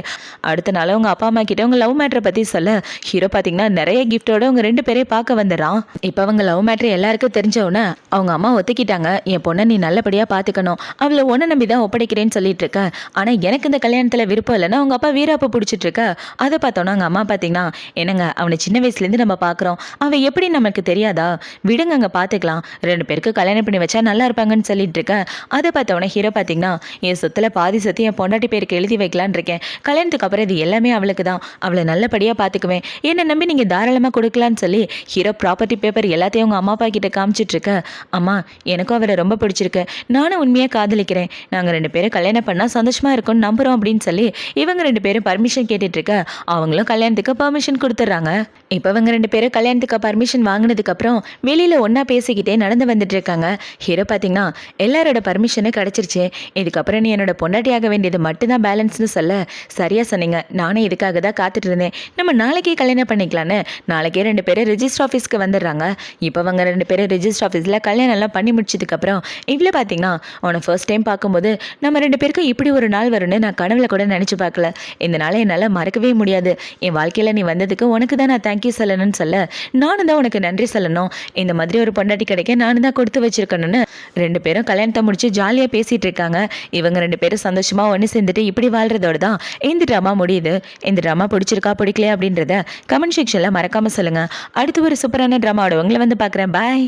அடுத்த நாள் உங்க அப்பா அம்மா கிட்ட உங்க லவ் மேட்டரை பத்தி சொல்ல, ஹீரோ பாத்தீங்கன்னா நிறைய கிஃப்டோட உங்க 2 பேரையும் பார்க்க வந்துடுறான். இப்போ அவங்க லவ் மேட்டர் எல்லாருக்கும் தெரிஞ்சவொன்னே அவங்க அம்மா ஒத்துக்கிட்டாங்க, என் பொண்ணை நீ நல்லபடியா பாத்துக்கணும், அவளை ஒன்ன நம்பி தான் ஒப்படைக்கிறேன்னு சொல்லிட்டு இருக்க. ஆனா எனக்கு இந்த கல்யாணத்துல விருப்பம் இல்லைன்னா அவங்க அப்பா வீராப்ப பிடிச்சிட்டு இருக்க. அதை பார்த்தோன்னா அவங்க அம்மா பாத்தீங்கன்னா என்னங்க அவனை சின்ன வயசுல இருந்து நம்ம பாக்குறோம், அவன் எப்படி நமக்கு தெரியாதா, விடுங்க அங்க பாத்துக்கலாம், 2 பேருக்கு கல்யாணம் பண்ணி வச்சா நல்லா இருப்பாங்கன்னு சொல்லிட்டு இருக்க. அதை பார்த்தவொடனே ஹீரோ பார்த்தீங்கன்னா என் சொத்துல பாதி சொத்து என் பொண்டாட்டி பேருக்கு எழுதி வைக்கலான் இருக்கேன், கல்யாணத்துக்கு அப்புறம் இது எல்லாமே அவளுக்கு தான், அவளை நல்லபடியாக பார்த்துக்குவேன், என்னை நம்பி நீங்கள் தாராளமாக கொடுக்கலான்னு சொல்லி ஹீரோ ப்ராப்பர்ட்டி பேப்பர் எல்லாத்தையும் அவங்க அம்மா அப்பா கிட்ட காமிச்சிட்டு இருக்க. அம்மா எனக்கும் அவரை ரொம்ப பிடிச்சிருக்கு, நானும் உண்மையாக காதலிக்கிறேன், நாங்கள் 2 பேரும் கல்யாணம் பண்ணால் சந்தோஷமாக இருக்கும்னு நம்புகிறோம் அப்படின்னு சொல்லி இவங்க 2 பேரும் பர்மிஷன் கேட்டுட்டு இருக்க. அவங்களும் கல்யாணத்துக்கு பர்மிஷன் கொடுத்துட்றாங்க. இப்போ இவங்க 2 பேரும் கல்யாணத்துக்கு பர்மிஷன் வாங்கினதுக்கு அப்புறம் வெளியில ஒன்னா பேசிக்கிட்டே நடந்து வந்துட்டு இருக்காங்க. ஹீரோ பார்த்தீங்கன்னா எல்லாரோட பர்மிஷனும் கிடைச்சிருச்சு, இதுக்கப்புறம் நீ என்னோட பொண்டாட்டியாக வேண்டியது மட்டும்தான் பேலன்ஸ்னு சொல்ல, சரியா சொன்னீங்க, நானே இதுக்காக தான் காத்துட்டு இருந்தேன், நம்ம நாளைக்கே கல்யாணம் பண்ணிக்கலான்னு நாளைக்கே 2 பேரும் ரெஜிஸ்டர் ஆஃபீஸ்க்கு வந்துடுறாங்க. இப்போ அவங்க 2 பேரும் ரெஜிஸ்டர் ஆஃபீஸில் கல்யாணம் எல்லாம் பண்ணி முடிச்சதுக்கப்புறம் இவ்வளோ பார்த்தீங்கன்னா உன்னை ஃபர்ஸ்ட் டைம் பார்க்கும்போது நம்ம 2 பேருக்கும் இப்படி ஒரு நாள் வரும்னு நான் கனவுல கூட நினச்சி பார்க்கல, இந்த நாளை என்னால் மறக்கவே முடியாது, என் வாழ்க்கையில் நீ வந்ததுக்கு உனக்கு தான் நான் தேங்க்யூ சொல்லணும்னு சொல்ல, நானும் தான் உனக்கு நன்றி சொல்லணும், இந்த மாதிரி ஒரு பொண்டாட்டி கிடைக்க நானும் தான் கொடுத்து வச்சிருக்கணும்னு 2 பேரும் கல்யாணத்தை முடிச்சு ஜாலியாக பேசிட்டு இருக்காங்க. இவங்க 2 பேரும் சந்தோஷமா ஒன்று சேர்ந்துட்டு இப்படி வாழ்றதோட தான் இந்த ட்ராமா முடியுது. இந்த ட்ராமா பிடிச்சிருக்கா பிடிக்கலையா அப்படின்றத கமெண்ட் செக்ஷனில் மறக்காம சொல்லுங்க. அடுத்து ஒரு சூப்பரான ட்ராமாவோட உங்களை வந்து பார்க்குறேன். பாய்.